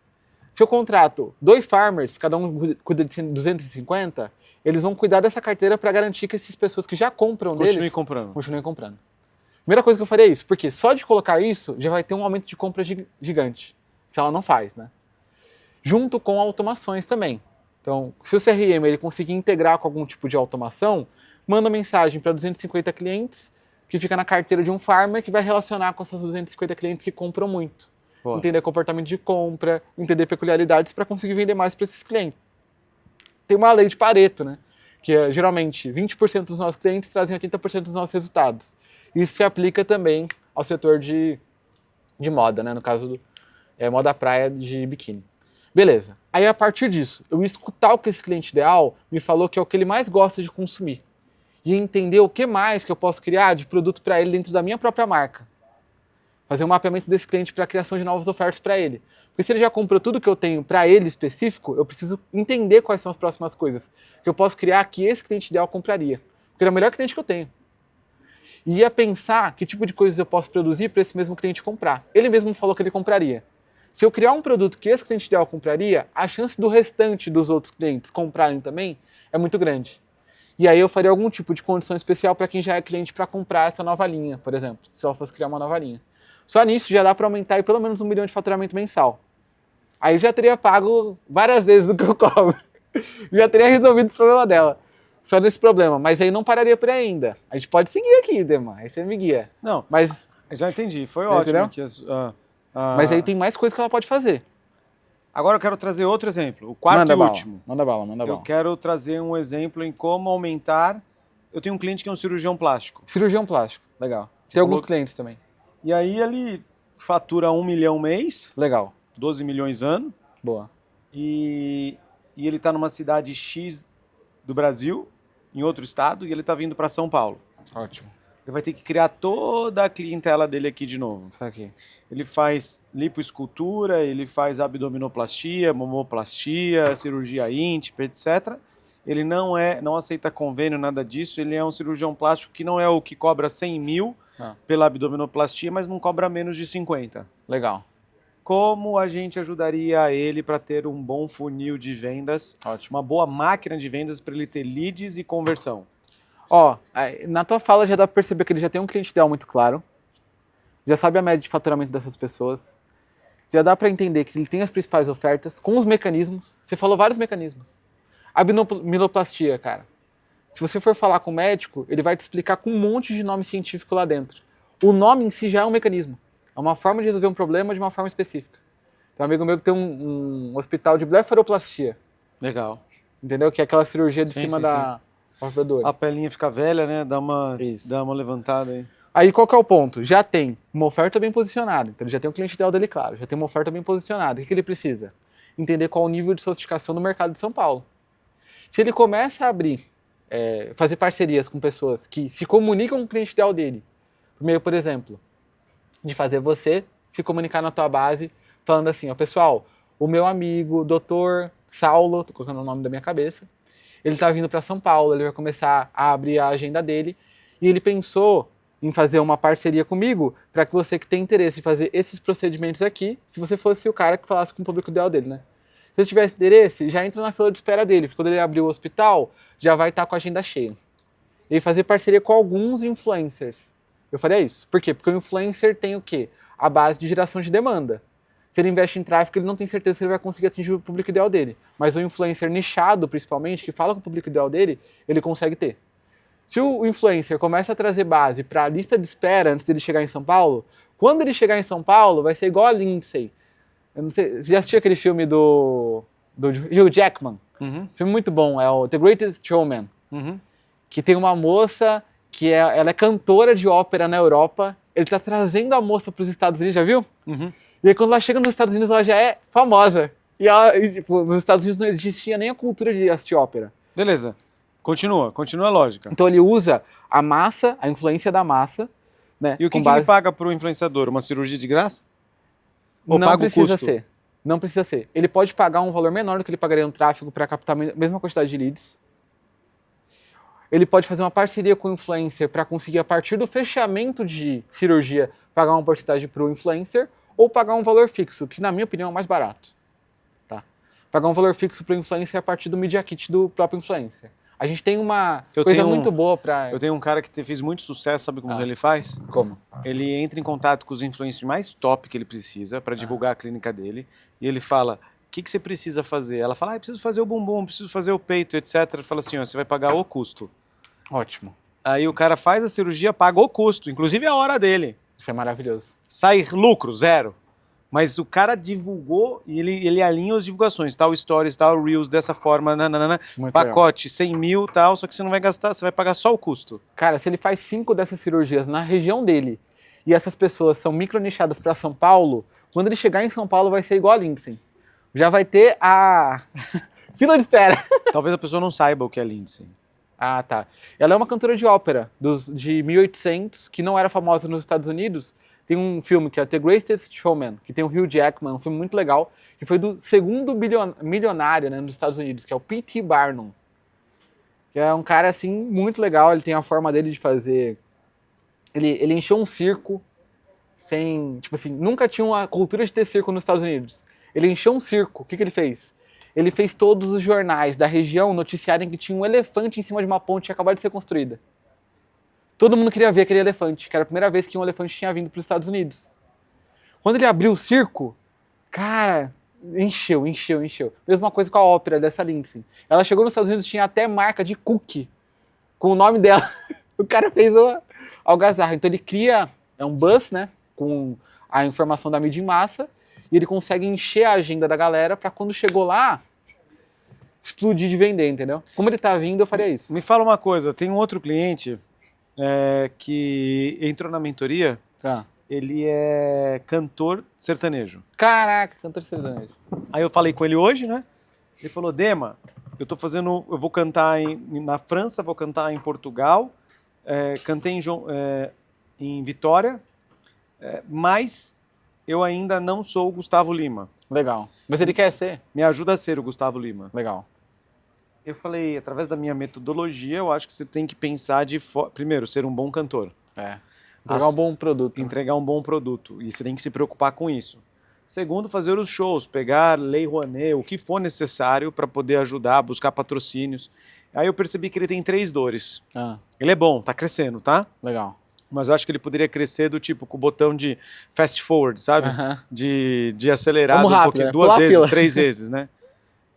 Se eu contrato 2 farmers, cada um cuida de 250, eles vão cuidar dessa carteira para garantir que essas pessoas que já compram deles... Continuem comprando. Primeira coisa que eu faria é isso, porque só de colocar isso já vai ter um aumento de compra gigante, se ela não faz, né? Junto com automações também. Então, se o CRM ele conseguir integrar com algum tipo de automação, manda mensagem para 250 clientes que fica na carteira de um farmer que vai relacionar com essas 250 clientes que compram muito. Boa. entender comportamento de compra, entender peculiaridades para conseguir vender mais para esses clientes. Tem uma lei de Pareto, né? Que é, geralmente 20% dos nossos clientes trazem 80% dos nossos resultados. Isso se aplica também ao setor de moda, né? No caso do moda praia de biquíni. Beleza. Aí, a partir disso, eu ia escutar o que esse cliente ideal me falou que é o que ele mais gosta de consumir. E entender o que mais que eu posso criar de produto para ele dentro da minha própria marca. Fazer um mapeamento desse cliente para a criação de novas ofertas para ele. Porque se ele já comprou tudo que eu tenho para ele específico, eu preciso entender quais são as próximas coisas que eu posso criar que esse cliente ideal compraria. Porque ele é o melhor cliente que eu tenho. E ia pensar que tipo de coisas eu posso produzir para esse mesmo cliente comprar. Ele mesmo falou que ele compraria. Se eu criar um produto que esse cliente ideal compraria, a chance do restante dos outros clientes comprarem também é muito grande. E aí eu faria algum tipo de condição especial para quem já é cliente para comprar essa nova linha, por exemplo, se ela fosse criar uma nova linha. Só nisso já dá para aumentar em pelo menos 1 milhão de faturamento mensal. Aí já teria pago várias vezes do que eu cobro. Já teria resolvido o problema dela. Só nesse problema. Mas aí não pararia por aí ainda. A gente pode seguir aqui, Demar. Aí você me guia. Não, Mas, já entendi. Foi Entendeu? ótimo. Que mas aí tem mais coisa que ela pode fazer. Agora eu quero trazer outro exemplo. O quarto Manda e bala. último. Manda bala, manda Eu bala. quero trazer um exemplo em como aumentar. Eu tenho um cliente que é um cirurgião plástico. Cirurgião plástico. Legal. Você Tem alguns falou- clientes também. E aí ele fatura 1 milhão mês, Legal. 12 milhões ano. Boa. E ele está numa cidade X do Brasil, em outro estado, e ele está vindo para São Paulo. Ótimo. Ele vai ter que criar toda a clientela dele aqui de novo. Isso aqui. Ele faz lipoescultura, ele faz abdominoplastia, mamoplastia, cirurgia íntima, etc. Ele não aceita convênio, nada disso. Ele é um cirurgião plástico que não é o que cobra 100 mil pela abdominoplastia, mas não cobra menos de 50. Legal. Como a gente ajudaria ele para ter um bom funil de vendas, Ótimo. uma boa máquina de vendas para ele ter leads e conversão? Ó, na tua fala já dá pra perceber que ele já tem um cliente ideal muito claro. Já sabe a média de faturamento dessas pessoas. Já dá pra entender que ele tem as principais ofertas com os mecanismos. Você falou vários mecanismos. Abdominoplastia, cara. Se você for falar com o médico, ele vai te explicar com um monte de nome científico lá dentro. O nome em si já é um mecanismo. É uma forma de resolver um problema de uma forma específica. Tem um amigo meu que tem um hospital de blefaroplastia. Legal. Entendeu? Que é aquela cirurgia de Sim, cima sim, da operadora. A pelinha fica velha, né? Isso. Dá uma levantada aí. Aí qual que é o ponto? Já tem uma oferta bem posicionada. Então ele já tem um cliente ideal dele claro. Já tem uma oferta bem posicionada. O que ele precisa? Entender qual o nível de sofisticação do mercado de São Paulo. Se ele começa a abrir, fazer parcerias com pessoas que se comunicam com o cliente ideal dele, por meio, por exemplo, de fazer você se comunicar na tua base, falando assim, ó, pessoal, o meu amigo, Dr. Saulo, tô colocando o nome da minha cabeça, ele tá vindo para São Paulo, ele vai começar a abrir a agenda dele, e ele pensou em fazer uma parceria comigo para que você que tem interesse em fazer esses procedimentos aqui, se você fosse o cara que falasse com o público ideal dele, né? Se você tivesse interesse, já entra na fila de espera dele, porque quando ele abrir o hospital, já vai estar com a agenda cheia. E fazer parceria com alguns influencers. Eu faria isso. Por quê? Porque o influencer tem o quê? A base de geração de demanda. Se ele investe em tráfego, ele não tem certeza que ele vai conseguir atingir o público ideal dele. Mas o influencer nichado, principalmente, que fala com o público ideal dele, ele consegue ter. Se o influencer começa a trazer base para a lista de espera antes dele chegar em São Paulo, quando ele chegar em São Paulo, vai ser igual a Lindsay. Eu não sei, você já assistiu aquele filme do Hugh Jackman? Filme muito bom, é o The Greatest Showman. Que tem uma moça que ela é cantora de ópera na Europa. Ele tá trazendo a moça para os Estados Unidos, já viu? E aí quando ela chega nos Estados Unidos, ela já é famosa. Tipo, nos Estados Unidos não existia nem a cultura de assistir ópera. Beleza. Continua a lógica. Então ele usa a massa, a influência da massa, né? E o que, com que ele base... paga pro influenciador? Uma cirurgia de graça? Ou Não paga o precisa custo? ser. Não precisa ser. Ele pode pagar um valor menor do que ele pagaria no tráfego para captar a mesma quantidade de leads. Ele pode fazer uma parceria com o influencer para conseguir, a partir do fechamento de cirurgia, pagar uma porcentagem para o influencer, ou pagar um valor fixo, que na minha opinião é mais barato. Tá? Pagar um valor fixo para o influencer a partir do Media Kit do próprio influencer. A gente tem uma coisa muito boa para... Eu tenho um cara que fez muito sucesso, sabe como ele faz? Como? Ele entra em contato com os influencers mais top que ele precisa para divulgar a clínica dele, e ele fala, o que você precisa fazer? Ela fala, preciso fazer o bumbum, preciso fazer o peito, etc. Ele fala assim, ó, você vai pagar o custo. Ótimo. Aí o cara faz a cirurgia, paga o custo, inclusive a hora dele. Isso é maravilhoso. Sai lucro, zero. Mas o cara divulgou e ele alinha as divulgações, tal Stories, tal Reels, dessa forma, nananana, Muito pacote, 100 mil, tal, só que você não vai gastar, você vai pagar só o custo. Cara, se ele faz 5 dessas cirurgias na região dele e essas pessoas são micronichadas para São Paulo, quando ele chegar em São Paulo vai ser igual a Lindsay. Já vai ter a fila de espera. Talvez a pessoa não saiba o que é Lindsay. Ah, tá. Ela é uma cantora de ópera de 1800, que não era famosa nos Estados Unidos. Tem um filme que é The Greatest Showman, que tem o Hugh Jackman, um filme muito legal, que foi do segundo milionário, né, nos Estados Unidos, que é o P.T. Barnum. Que é um cara, assim, muito legal, ele tem a forma dele de fazer... Ele encheu um circo sem... Tipo assim, nunca tinha uma cultura de ter circo nos Estados Unidos. Ele encheu um circo, o que ele fez? Ele fez todos os jornais da região noticiarem que tinha um elefante em cima de uma ponte que tinha acabado de ser construída. Todo mundo queria ver aquele elefante, que era a primeira vez que um elefante tinha vindo para os Estados Unidos. Quando ele abriu o circo, cara, encheu. Mesma coisa com a ópera dessa Lindsay. Ela chegou nos Estados Unidos, tinha até marca de cookie com o nome dela. O cara fez o algazarra. Então ele cria, é um buzz, né, com a informação da mídia em massa, e ele consegue encher a agenda da galera para quando chegou lá, explodir de vender, entendeu? Como ele tá vindo, eu faria isso. Me fala uma coisa, tem um outro cliente que entrou na mentoria, Tá. ele é cantor sertanejo. Caraca, cantor sertanejo. Aí eu falei com ele hoje, né? Ele falou, Dema, eu vou cantar na França, vou cantar em Portugal, cantei em Vitória, mas eu ainda não sou o Gustavo Lima. Legal. Mas ele quer ser? Me ajuda a ser o Gustavo Lima. Legal. Eu falei, através da minha metodologia, eu acho que você tem que pensar primeiro, ser um bom cantor. Entregar um bom produto. Entregar um bom produto. E você tem que se preocupar com isso. Segundo, fazer os shows, pegar Lei Rouanet, o que for necessário para poder ajudar, buscar patrocínios. Aí eu percebi que ele tem 3 dores. Ele é bom, tá crescendo, tá? Legal. Mas eu acho que ele poderia crescer do tipo, com o botão de fast forward, sabe? De acelerado Vamos rápido, um pouquinho, né? 2 Pular a vezes, fila. 3 vezes, né?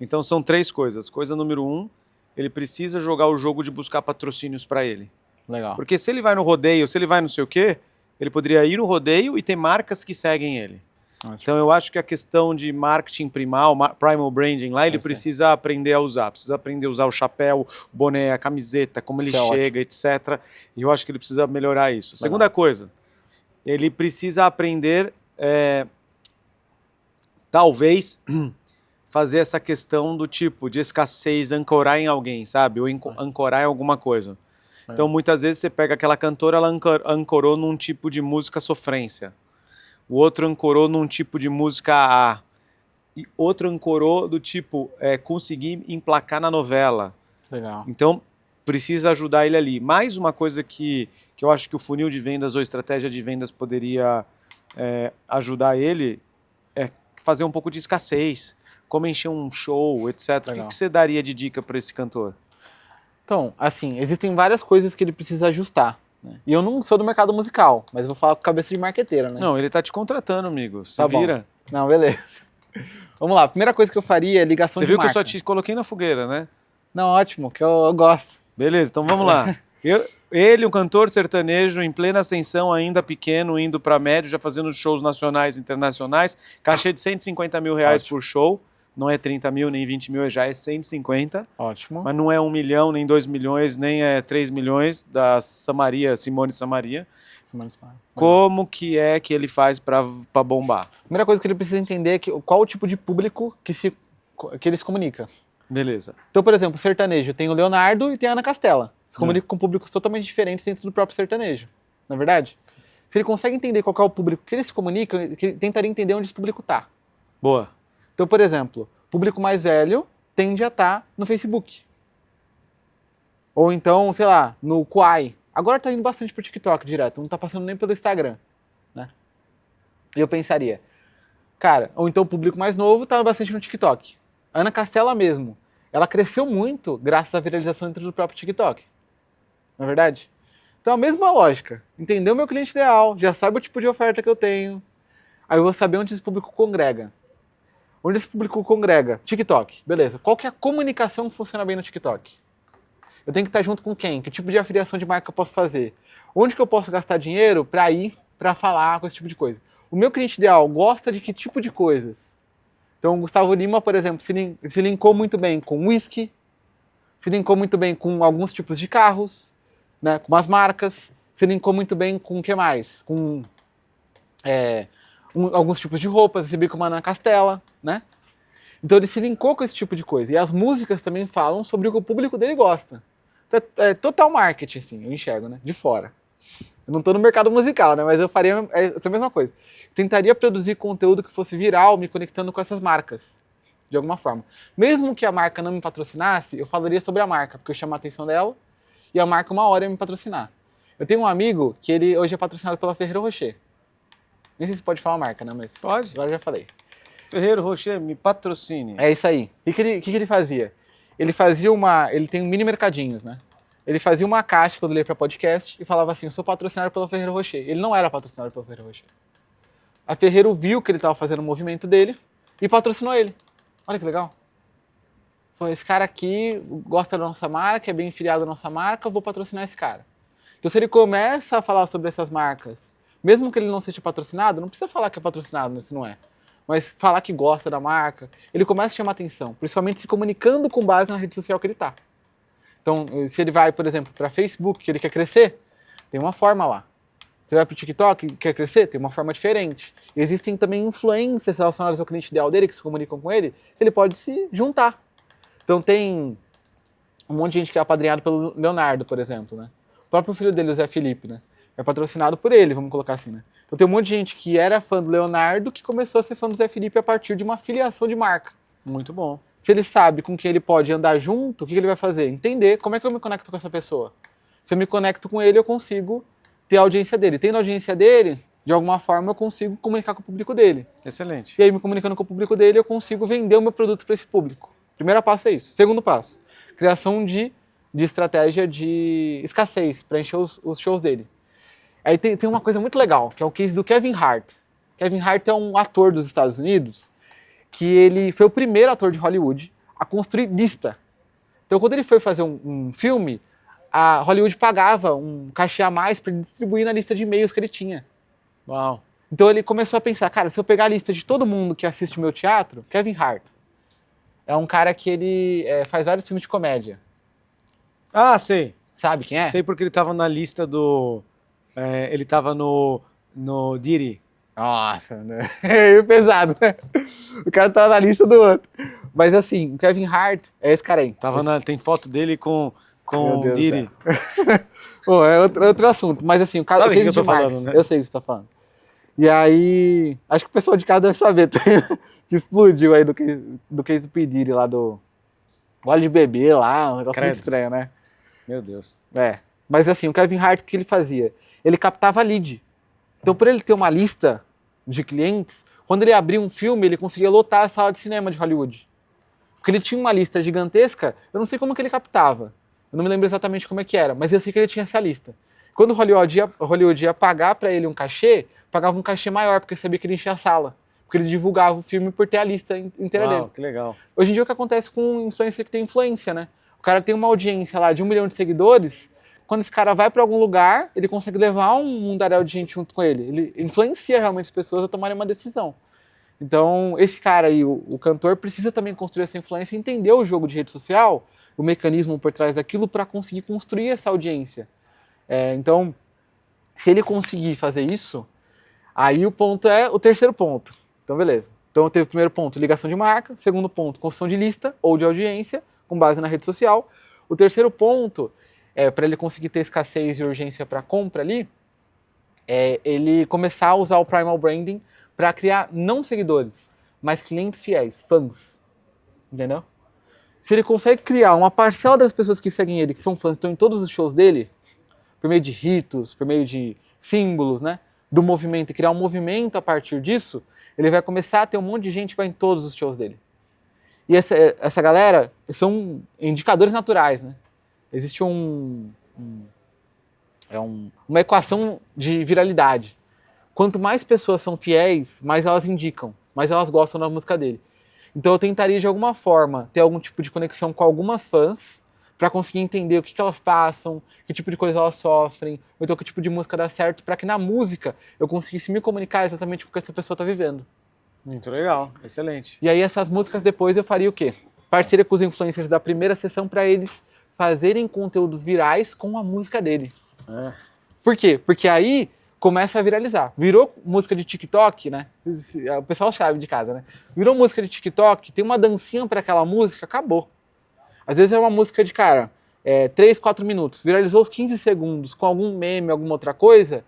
Então são 3 coisas. Coisa número 1, ele precisa jogar o jogo de buscar patrocínios para ele. Legal. Porque se ele vai no rodeio, se ele vai não sei o quê, ele poderia ir no rodeio e ter marcas que seguem ele. Ótimo. Então eu acho que a questão de marketing primal branding lá, ele precisa aprender a usar. Precisa aprender a usar o chapéu, o boné, a camiseta, como ele chega, etc. E eu acho que ele precisa melhorar isso. Segunda coisa, ele precisa aprender, talvez, fazer essa questão do tipo de escassez, ancorar em alguém, sabe? Ou ancorar em alguma coisa. Então muitas vezes você pega aquela cantora, ela ancorou num tipo de música sofrência. O outro ancorou num tipo de música A. E outro ancorou do tipo, conseguir emplacar na novela. Legal. Então, precisa ajudar ele ali. Mais uma coisa que eu acho que o funil de vendas ou estratégia de vendas poderia ajudar ele é fazer um pouco de escassez. Como encher um show, etc. Legal. O que você daria de dica para esse cantor? Então, assim, existem várias coisas que ele precisa ajustar. Né? E eu não sou do mercado musical, mas vou falar com cabeça de marqueteiro, né? Não, ele tá te contratando, amigo. Se Tá bom. vira. Não, beleza. Vamos lá, a primeira coisa que eu faria é ligação Você de viu marca. que eu só te coloquei na fogueira, né? Não, ótimo, que eu gosto. Beleza, então vamos lá. Ele, um cantor sertanejo em plena ascensão, ainda pequeno, indo para médio, já fazendo shows nacionais e internacionais, cachê de 150 mil reais por show, não é 30 mil nem 20 mil, já é 150, Ótimo. mas não é 1 milhão, nem 2 milhões, nem é 3 milhões da Simone Samaria. Como que ele faz para bombar? Primeira coisa que ele precisa entender é qual o tipo de público que ele se comunica. Beleza. Então, por exemplo, o sertanejo tem o Leonardo e tem a Ana Castela. Se comunica com públicos totalmente diferentes dentro do próprio sertanejo. Não é verdade? Se ele consegue entender qual é o público que ele se comunica, ele tentaria entender onde esse público está. Boa. Então, por exemplo, o público mais velho tende a estar no Facebook. Ou então, sei lá, no Quai. Agora tá indo bastante pro TikTok direto, não tá passando nem pelo Instagram, né? E eu pensaria, cara, ou então o público mais novo tá bastante no TikTok. A Ana Castela mesmo, ela cresceu muito graças à viralização dentro do próprio TikTok. Não é verdade? Então a mesma lógica, entender o meu cliente ideal, já sabe o tipo de oferta que eu tenho, aí eu vou saber onde esse público congrega. Onde esse público congrega? TikTok, beleza. Qual que é a comunicação que funciona bem no TikTok? Eu tenho que estar junto com quem? Que tipo de afiliação de marca eu posso fazer? Onde que eu posso gastar dinheiro para ir para falar com esse tipo de coisa. O meu cliente ideal gosta de que tipo de coisas? Então, o Gustavo Lima, por exemplo, se linkou muito bem com whisky, se linkou muito bem com alguns tipos de carros, né, com as marcas, se linkou muito bem com o que mais? Com alguns tipos de roupas, recebi com uma Ana Castela, né? Então ele se linkou com esse tipo de coisa. E as músicas também falam sobre o que o público dele gosta. Então, é total marketing, assim, eu enxergo, né? De fora. Eu não estou no mercado musical, né? Mas eu faria essa mesma coisa. Tentaria produzir conteúdo que fosse viral, me conectando com essas marcas, de alguma forma. Mesmo que a marca não me patrocinasse, eu falaria sobre a marca, porque eu chamo a atenção dela, e a marca uma hora ia me patrocinar. Eu tenho um amigo que ele hoje é patrocinado pela Ferrero Rocher. Nem sei se pode falar a marca, né? Mas Pode. agora eu já falei. Ferrero Rocher, me patrocine. É isso aí. O que ele fazia? Ele tem mini mercadinhos, né? Ele fazia uma caixa quando ele ia para podcast e falava assim, eu sou patrocinado pela Ferrero Rocher. Ele não era patrocinado pela Ferrero Rocher. A Ferrero viu que ele estava fazendo o movimento dele e patrocinou ele. Olha que legal. Foi esse cara aqui gosta da nossa marca, é bem filiado à nossa marca, eu vou patrocinar esse cara. Então se ele começa a falar sobre essas marcas, mesmo que ele não seja patrocinado, não precisa falar que é patrocinado, se não é. Mas falar que gosta da marca, ele começa a chamar atenção, principalmente se comunicando com base na rede social que ele está. Então, se ele vai, por exemplo, para Facebook, que ele quer crescer, tem uma forma lá. Você vai para o TikTok, quer crescer, tem uma forma diferente. E existem também influências relacionadas ao cliente ideal dele, que se comunicam com ele, que ele pode se juntar. Então tem um monte de gente que é apadrinhado pelo Leonardo, por exemplo, né? O próprio filho dele, o Zé Felipe, né? É patrocinado por ele, vamos colocar assim, né? Então tem um monte de gente que era fã do Leonardo que começou a ser fã do Zé Felipe a partir de uma filiação de marca. Muito bom. Se ele sabe com quem ele pode andar junto, o que ele vai fazer? Entender como é que eu me conecto com essa pessoa. Se eu me conecto com ele, eu consigo ter a audiência dele. Tendo a audiência dele, de alguma forma eu consigo comunicar com o público dele. Excelente. E aí, me comunicando com o público dele, eu consigo vender o meu produto para esse público. Primeiro passo é isso. Segundo passo, criação de estratégia de escassez para encher os shows dele. Aí tem uma coisa muito legal, que é o case do Kevin Hart. Kevin Hart é um ator dos Estados Unidos que ele foi o primeiro ator de Hollywood a construir lista. Então, quando ele foi fazer um filme, a Hollywood pagava um cachê a mais para ele distribuir na lista de e-mails que ele tinha. Uau. Então, ele começou a pensar, cara, se eu pegar a lista de todo mundo que assiste o meu teatro, Kevin Hart é um cara que ele faz vários filmes de comédia. Ah, sei. Sabe quem é? Sei porque ele tava na lista do... ele tava no Diddy. Nossa, né? É pesado, né? O cara tá na lista do outro. Mas assim, o Kevin Hart é esse cara aí. Tem foto dele com Meu o Deus Diddy. Pô, é outro assunto. Mas assim, o cara... Sabe o que eu case tô de marketing, falando, né? Eu sei o que você tá falando. E aí, acho que o pessoal de casa deve saber que explodiu aí do case do P. Diddy lá do óleo de bebê lá, um negócio Credo. muito estranho, né? Meu Deus. Mas assim, o Kevin Hart, o que ele fazia? Ele captava lead. Então, por ele ter uma lista de clientes, quando ele abria um filme, ele conseguia lotar a sala de cinema de Hollywood. Porque ele tinha uma lista gigantesca, eu não sei como que ele captava. Eu não me lembro exatamente como é que era, mas eu sei que ele tinha essa lista. Quando Hollywood ia pagar para ele um cachê, pagava um cachê maior, porque sabia que ele enchia a sala. Porque ele divulgava o filme por ter a lista inteira dele. Que legal. Hoje em dia, o que acontece com influencer que tem influência, né? O cara tem uma audiência lá de 1 milhão de seguidores, quando esse cara vai para algum lugar, ele consegue levar um mundaréu de gente junto com ele. Ele influencia realmente as pessoas a tomarem uma decisão. Então, esse cara aí, o cantor, precisa também construir essa influência, entender o jogo de rede social, o mecanismo por trás daquilo, para conseguir construir essa audiência. Então, se ele conseguir fazer isso, aí o ponto é o terceiro ponto. Então, beleza. Então, teve o primeiro ponto, ligação de marca. Segundo ponto, construção de lista ou de audiência, com base na rede social. O terceiro ponto, para ele conseguir ter escassez e urgência para compra ali, ele começar a usar o Primal Branding para criar não seguidores, mas clientes fiéis, fãs. Entendeu? Se ele consegue criar uma parcela das pessoas que seguem ele, que são fãs, estão em todos os shows dele, por meio de ritos, por meio de símbolos, né, do movimento, e criar um movimento a partir disso, ele vai começar a ter um monte de gente que vai em todos os shows dele. E essa galera são indicadores naturais, né? Existe uma equação de viralidade. Quanto mais pessoas são fiéis, mais elas indicam, mais elas gostam da música dele. Então eu tentaria de alguma forma ter algum tipo de conexão com algumas fãs, para conseguir entender o que elas passam, que tipo de coisa elas sofrem, ou então que tipo de música dá certo, para que na música eu conseguisse me comunicar exatamente com o que essa pessoa está vivendo. Muito legal, excelente. E aí essas músicas depois eu faria o quê? Parceria com os influencers da primeira sessão para eles fazerem conteúdos virais com a música dele. Por quê? Porque aí começa a viralizar. Virou música de TikTok, né? O pessoal sabe de casa, né? Virou música de TikTok, tem uma dancinha para aquela música, acabou. Às vezes é uma música de, 3, 4 minutos. Viralizou os 15 segundos com algum meme, alguma outra coisa.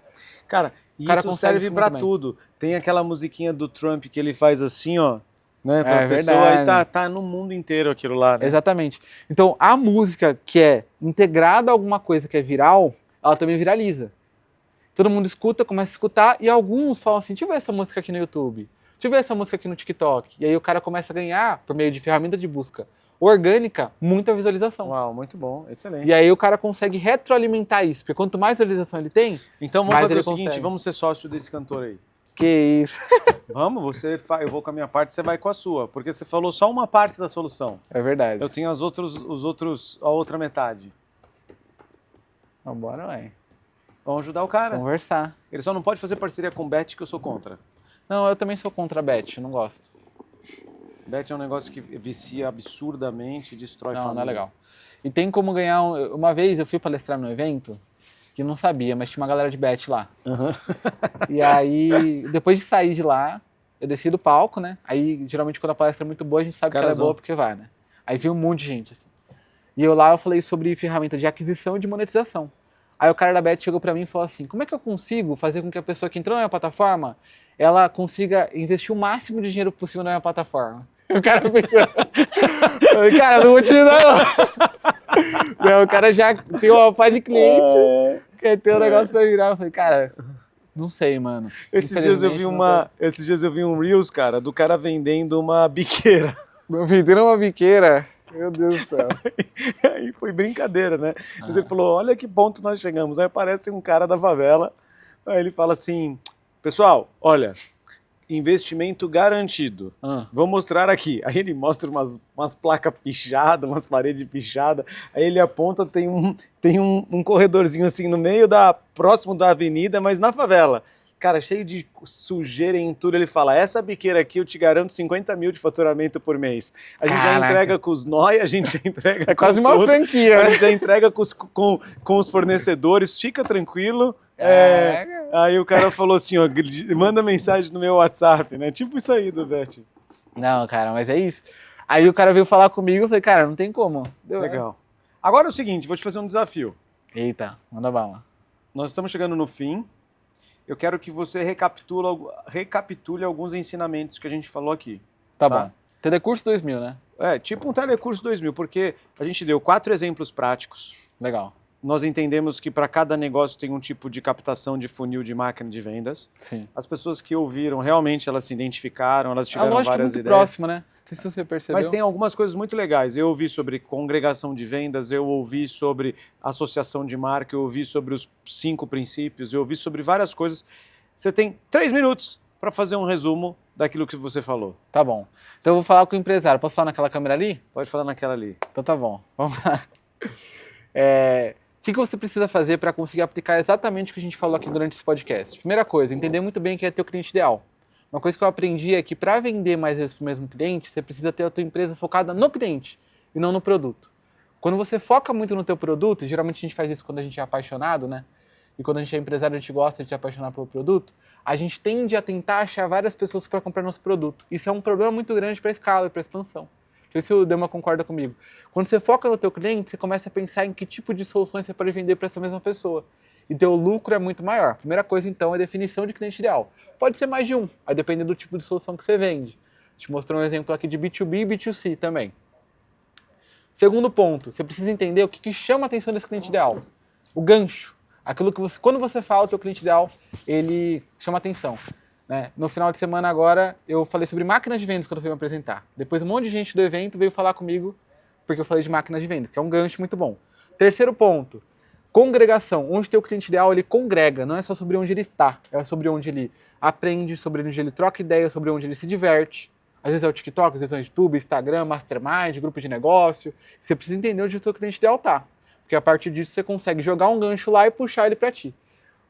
Cara, isso serve pra tudo. Tem aquela musiquinha do Trump que ele faz assim, ó, né? Pra pessoa e tá no mundo inteiro aquilo lá, né? Exatamente. Então, a música que é integrada a alguma coisa que é viral, ela também viraliza. Todo mundo escuta, começa a escutar, e alguns falam assim, deixa eu ver essa música aqui no YouTube, deixa eu ver essa música aqui no TikTok. E aí o cara começa a ganhar, por meio de ferramenta de busca orgânica, muita visualização. Uau, muito bom, excelente. E aí o cara consegue retroalimentar isso, porque quanto mais visualização ele tem, então vamos mais fazer ele o seguinte, consegue. Vamos ser sócio desse cantor aí. Que isso. Vamos, eu vou com a minha parte, você vai com a sua, porque você falou só uma parte da solução. É verdade. Eu tenho a outra metade. Vambora, ué. Vamos ajudar o cara. Conversar. Ele só não pode fazer parceria com Bet, que eu sou contra. Não, eu também sou contra a Bet, não gosto. Bet é um negócio que vicia absurdamente e destrói famílias. Não é legal. E tem como ganhar... Uma vez eu fui palestrar num evento, que não sabia, mas tinha uma galera de Bet lá. E aí, depois de sair de lá, eu desci do palco, né? Aí, geralmente, quando a palestra é muito boa, a gente sabe que ela é boa porque vai, né? Aí veio um monte de gente, assim. E eu falei sobre ferramenta de aquisição e de monetização. Aí o cara da Bet chegou pra mim e falou assim, como é que eu consigo fazer com que a pessoa que entrou na minha plataforma, ela consiga investir o máximo de dinheiro possível na minha plataforma? O cara pensou, eu falei, cara, não vou te ajudar não. Não, o cara já tem uma pá de cliente, quer ter um negócio pra virar. Eu falei, cara, não sei, mano. Esses dias eu vi um Reels, cara, do cara vendendo uma biqueira. Vendendo uma biqueira? Meu Deus do céu. Aí foi brincadeira, né? Mas ele falou, olha que ponto nós chegamos. Aí aparece um cara da favela, aí ele fala assim, pessoal, olha, investimento garantido. Vou mostrar aqui. Aí ele mostra umas placas pichadas, umas paredes pichadas, aí ele aponta, tem um corredorzinho assim no meio próximo da avenida, mas na favela. Cara, cheio de sujeira e entulho, ele fala, essa biqueira aqui eu te garanto 50 mil de faturamento por mês. A gente já entrega com os NOI, a gente já entrega é quase uma franquia. A gente já entrega com os fornecedores, fica tranquilo. Aí o cara falou assim, ó, manda mensagem no meu WhatsApp, né? Tipo isso aí do Bet. Não, cara, mas é isso. Aí o cara veio falar comigo, eu falei, cara, não tem como. Legal. Agora é o seguinte, vou te fazer um desafio. Eita, manda bala. Nós estamos chegando no fim. Eu quero que você recapitule alguns ensinamentos que a gente falou aqui. Tá bom. Telecurso 2000, né? Tipo um Telecurso 2000, porque a gente deu 4 exemplos práticos. Legal. Nós entendemos que para cada negócio tem um tipo de captação de funil de máquina de vendas. Sim. As pessoas que ouviram, realmente elas se identificaram, elas tiveram várias várias muito ideias. Próximo, né? Não sei se você percebeu. Mas tem algumas coisas muito legais. Eu ouvi sobre congregação de vendas, eu ouvi sobre associação de marca, eu ouvi sobre os 5 princípios, eu ouvi sobre várias coisas. Você tem 3 minutos para fazer um resumo daquilo que você falou. Tá bom. Então eu vou falar com o empresário. Posso falar naquela câmera ali? Pode falar naquela ali. Então tá bom. Vamos lá. O que você precisa fazer para conseguir aplicar exatamente o que a gente falou aqui durante esse podcast? Primeira coisa, entender muito bem quem é teu cliente ideal. Uma coisa que eu aprendi é que para vender mais vezes para o mesmo cliente, você precisa ter a tua empresa focada no cliente e não no produto. Quando você foca muito no teu produto, e geralmente a gente faz isso quando a gente é apaixonado, né? E quando a gente é empresário, a gente gosta de se apaixonar pelo produto, a gente tende a tentar achar várias pessoas para comprar nosso produto. Isso é um problema muito grande para a escala e para a expansão. Não sei se o Dema concorda comigo. Quando você foca no teu cliente, você começa a pensar em que tipo de soluções você pode vender para essa mesma pessoa. E teu lucro é muito maior. Primeira coisa, então, é a definição de cliente ideal. Pode ser mais de um, a depender do tipo de solução que você vende. A gente mostrou um exemplo aqui de B2B e B2C também. Segundo ponto, você precisa entender o que chama a atenção desse cliente ideal. O gancho. Aquilo que quando você fala o teu cliente ideal, ele chama atenção. Né? No final de semana agora, eu falei sobre máquinas de vendas quando eu fui me apresentar. Depois um monte de gente do evento veio falar comigo porque eu falei de máquinas de vendas, que é um gancho muito bom. Terceiro ponto, congregação. Onde teu cliente ideal, ele congrega. Não é só sobre onde ele está, é sobre onde ele aprende, sobre onde ele troca ideia, sobre onde ele se diverte. Às vezes é o TikTok, às vezes é o YouTube, Instagram, Mastermind, grupo de negócio. Você precisa entender onde o seu cliente ideal tá. Porque a partir disso você consegue jogar um gancho lá e puxar ele para ti.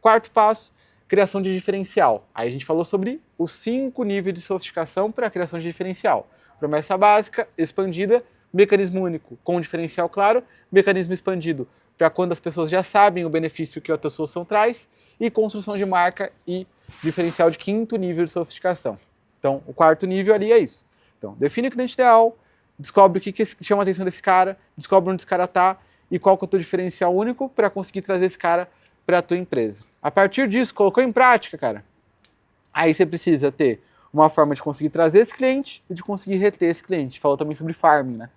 Quarto passo, criação de diferencial. Aí a gente falou sobre os 5 níveis de sofisticação para a criação de diferencial. Promessa básica, expandida, mecanismo único com diferencial claro, mecanismo expandido para quando as pessoas já sabem o benefício que a tua solução traz, e construção de marca e diferencial de 5º nível de sofisticação. Então, o 4º nível ali é isso. Então, define o cliente ideal, descobre o que chama a atenção desse cara, descobre onde esse cara está e qual que é o teu diferencial único para conseguir trazer esse cara para a tua empresa. A partir disso, colocou em prática, cara. Aí você precisa ter uma forma de conseguir trazer esse cliente e de conseguir reter esse cliente. Falou também sobre farming, né?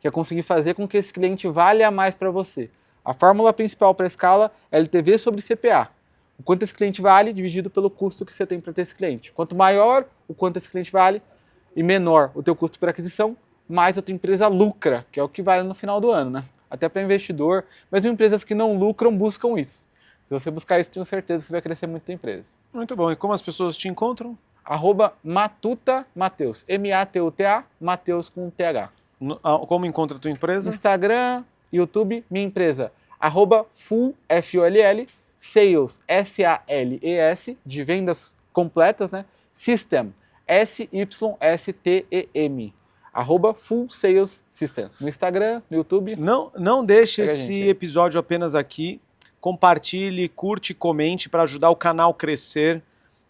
Que é conseguir fazer com que esse cliente valha mais para você. A fórmula principal para a escala é LTV sobre CPA. O quanto esse cliente vale dividido pelo custo que você tem para ter esse cliente. Quanto maior o quanto esse cliente vale e menor o teu custo por aquisição, mais a tua empresa lucra, que é o que vale no final do ano, né? Até para investidor, mesmo empresas que não lucram buscam isso. Se você buscar isso, tenho certeza que você vai crescer muito a tua empresa. Muito bom. E como as pessoas te encontram? @Matuta_Mateus. MATUTA, Mateus com TH. Como encontra a tua empresa? Instagram, YouTube, minha empresa. @full, FULL, sales, SALES, de vendas completas, né? System, SYSTEM. @full sales system. No Instagram, no YouTube. Não deixe Pega a esse gente. episódio apenas aqui. Compartilhe, curte, comente para ajudar o canal a crescer.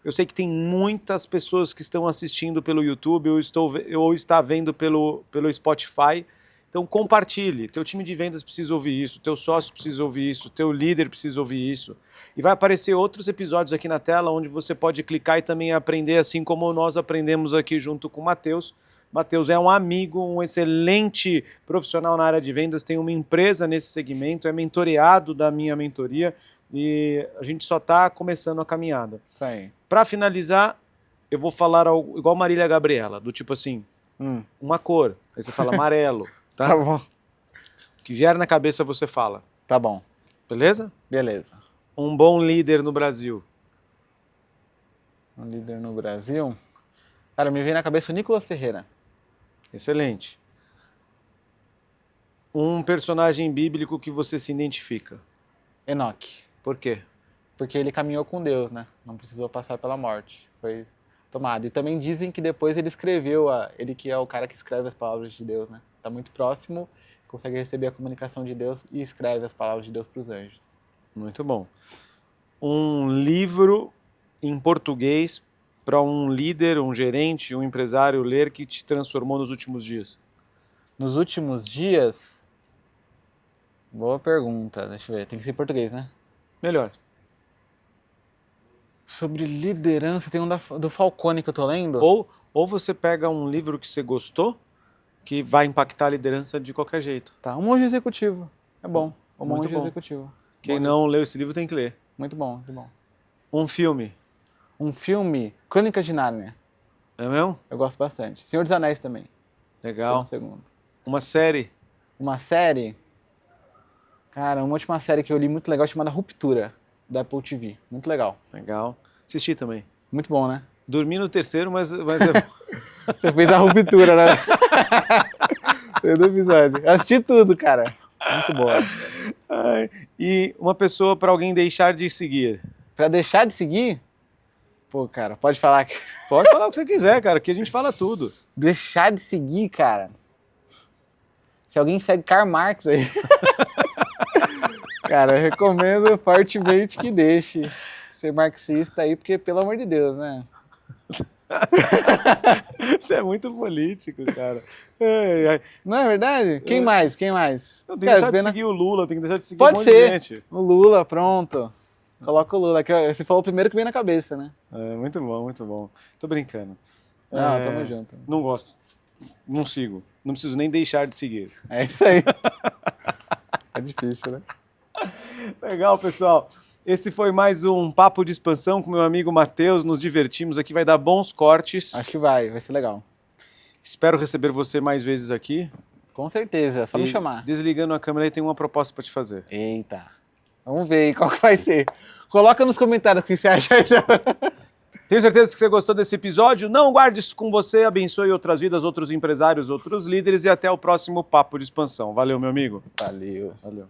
Eu sei que tem muitas pessoas que estão assistindo pelo YouTube ou está vendo pelo Spotify. Então compartilhe. Teu time de vendas precisa ouvir isso, teu sócio precisa ouvir isso, teu líder precisa ouvir isso. E vai aparecer outros episódios aqui na tela onde você pode clicar e também aprender assim como nós aprendemos aqui junto com o Matheus. Matheus é um amigo, um excelente profissional na área de vendas, tem uma empresa nesse segmento, é mentoreado da minha mentoria e a gente só está começando a caminhada. Isso aí. Para finalizar, eu vou falar algo igual Marília Gabriela, do tipo assim, uma cor, aí você fala amarelo, tá? Tá bom. O que vier na cabeça você fala, Tá bom. beleza? Beleza. Um bom líder no Brasil. Um líder no Brasil. Cara, me vem na cabeça o Nicolas Ferreira. Excelente. Um personagem bíblico que você se identifica. Enoque. Por quê? Porque ele caminhou com Deus, né? Não precisou passar pela morte. Foi tomado. E também dizem que depois ele escreveu, ele que é o cara que escreve as palavras de Deus, né? Tá muito próximo, consegue receber a comunicação de Deus e escreve as palavras de Deus para os anjos. Muito bom. Um livro em português para um líder, um gerente, um empresário ler que te transformou nos últimos dias? Nos últimos dias... Boa pergunta, deixa eu ver. Tem que ser em português, né? Melhor. Sobre liderança, tem um do Falcone que eu tô lendo. Ou você pega um livro que você gostou, que vai impactar a liderança de qualquer jeito. Tá, Um Monge Executivo. É bom. O Muito Monge bom. Executivo. Quem não leu esse livro tem que ler. Muito bom, muito bom. Um filme. Um filme, Crônicas de Nárnia. É mesmo? Eu gosto bastante. Senhor dos Anéis também. Legal. Segundo. Uma série. Uma série... Cara, uma última série que eu li muito legal chamada Ruptura, da Apple TV. Muito legal. Legal. Assisti também. Muito bom, né? Dormi no terceiro, mas é bom. Você fez a ruptura, né? Todo episódio. Assisti tudo, cara. Muito boa. Ai, e uma pessoa para alguém deixar de seguir. Pra deixar de seguir... Pô, cara, pode falar que... Pode falar o que você quiser, cara, que a gente fala tudo. Deixar de seguir, cara... Se alguém segue Karl Marx aí... Cara, eu recomendo fortemente que deixe ser marxista aí, porque, pelo amor de Deus, né? Você é muito político, cara. Ai, ai. Não é verdade? Quem mais? Quem mais? Eu tenho que deixar de seguir o Lula, tem que deixar de seguir Pode um monte de ser. gente. O Lula, pronto. Coloca o Lula. Que você falou o primeiro que vem na cabeça, né? É, muito bom, muito bom. Tô brincando. Não, tamo junto. Não gosto. Não sigo. Não preciso nem deixar de seguir. É isso aí. É difícil, né? Legal, pessoal. Esse foi mais um Papo de Expansão com meu amigo Matheus. Nos divertimos aqui, vai dar bons cortes. Acho que vai ser legal. Espero receber você mais vezes aqui. Com certeza, é só me E chamar. Desligando a câmera aí, tem uma proposta para te fazer. Eita. Vamos ver aí qual que vai ser. Coloca nos comentários o que você acha. Tenho certeza que você gostou desse episódio. Não guarde isso com você, abençoe outras vidas, outros empresários, outros líderes e até o próximo Papo de Expansão. Valeu, meu amigo. Valeu. Valeu.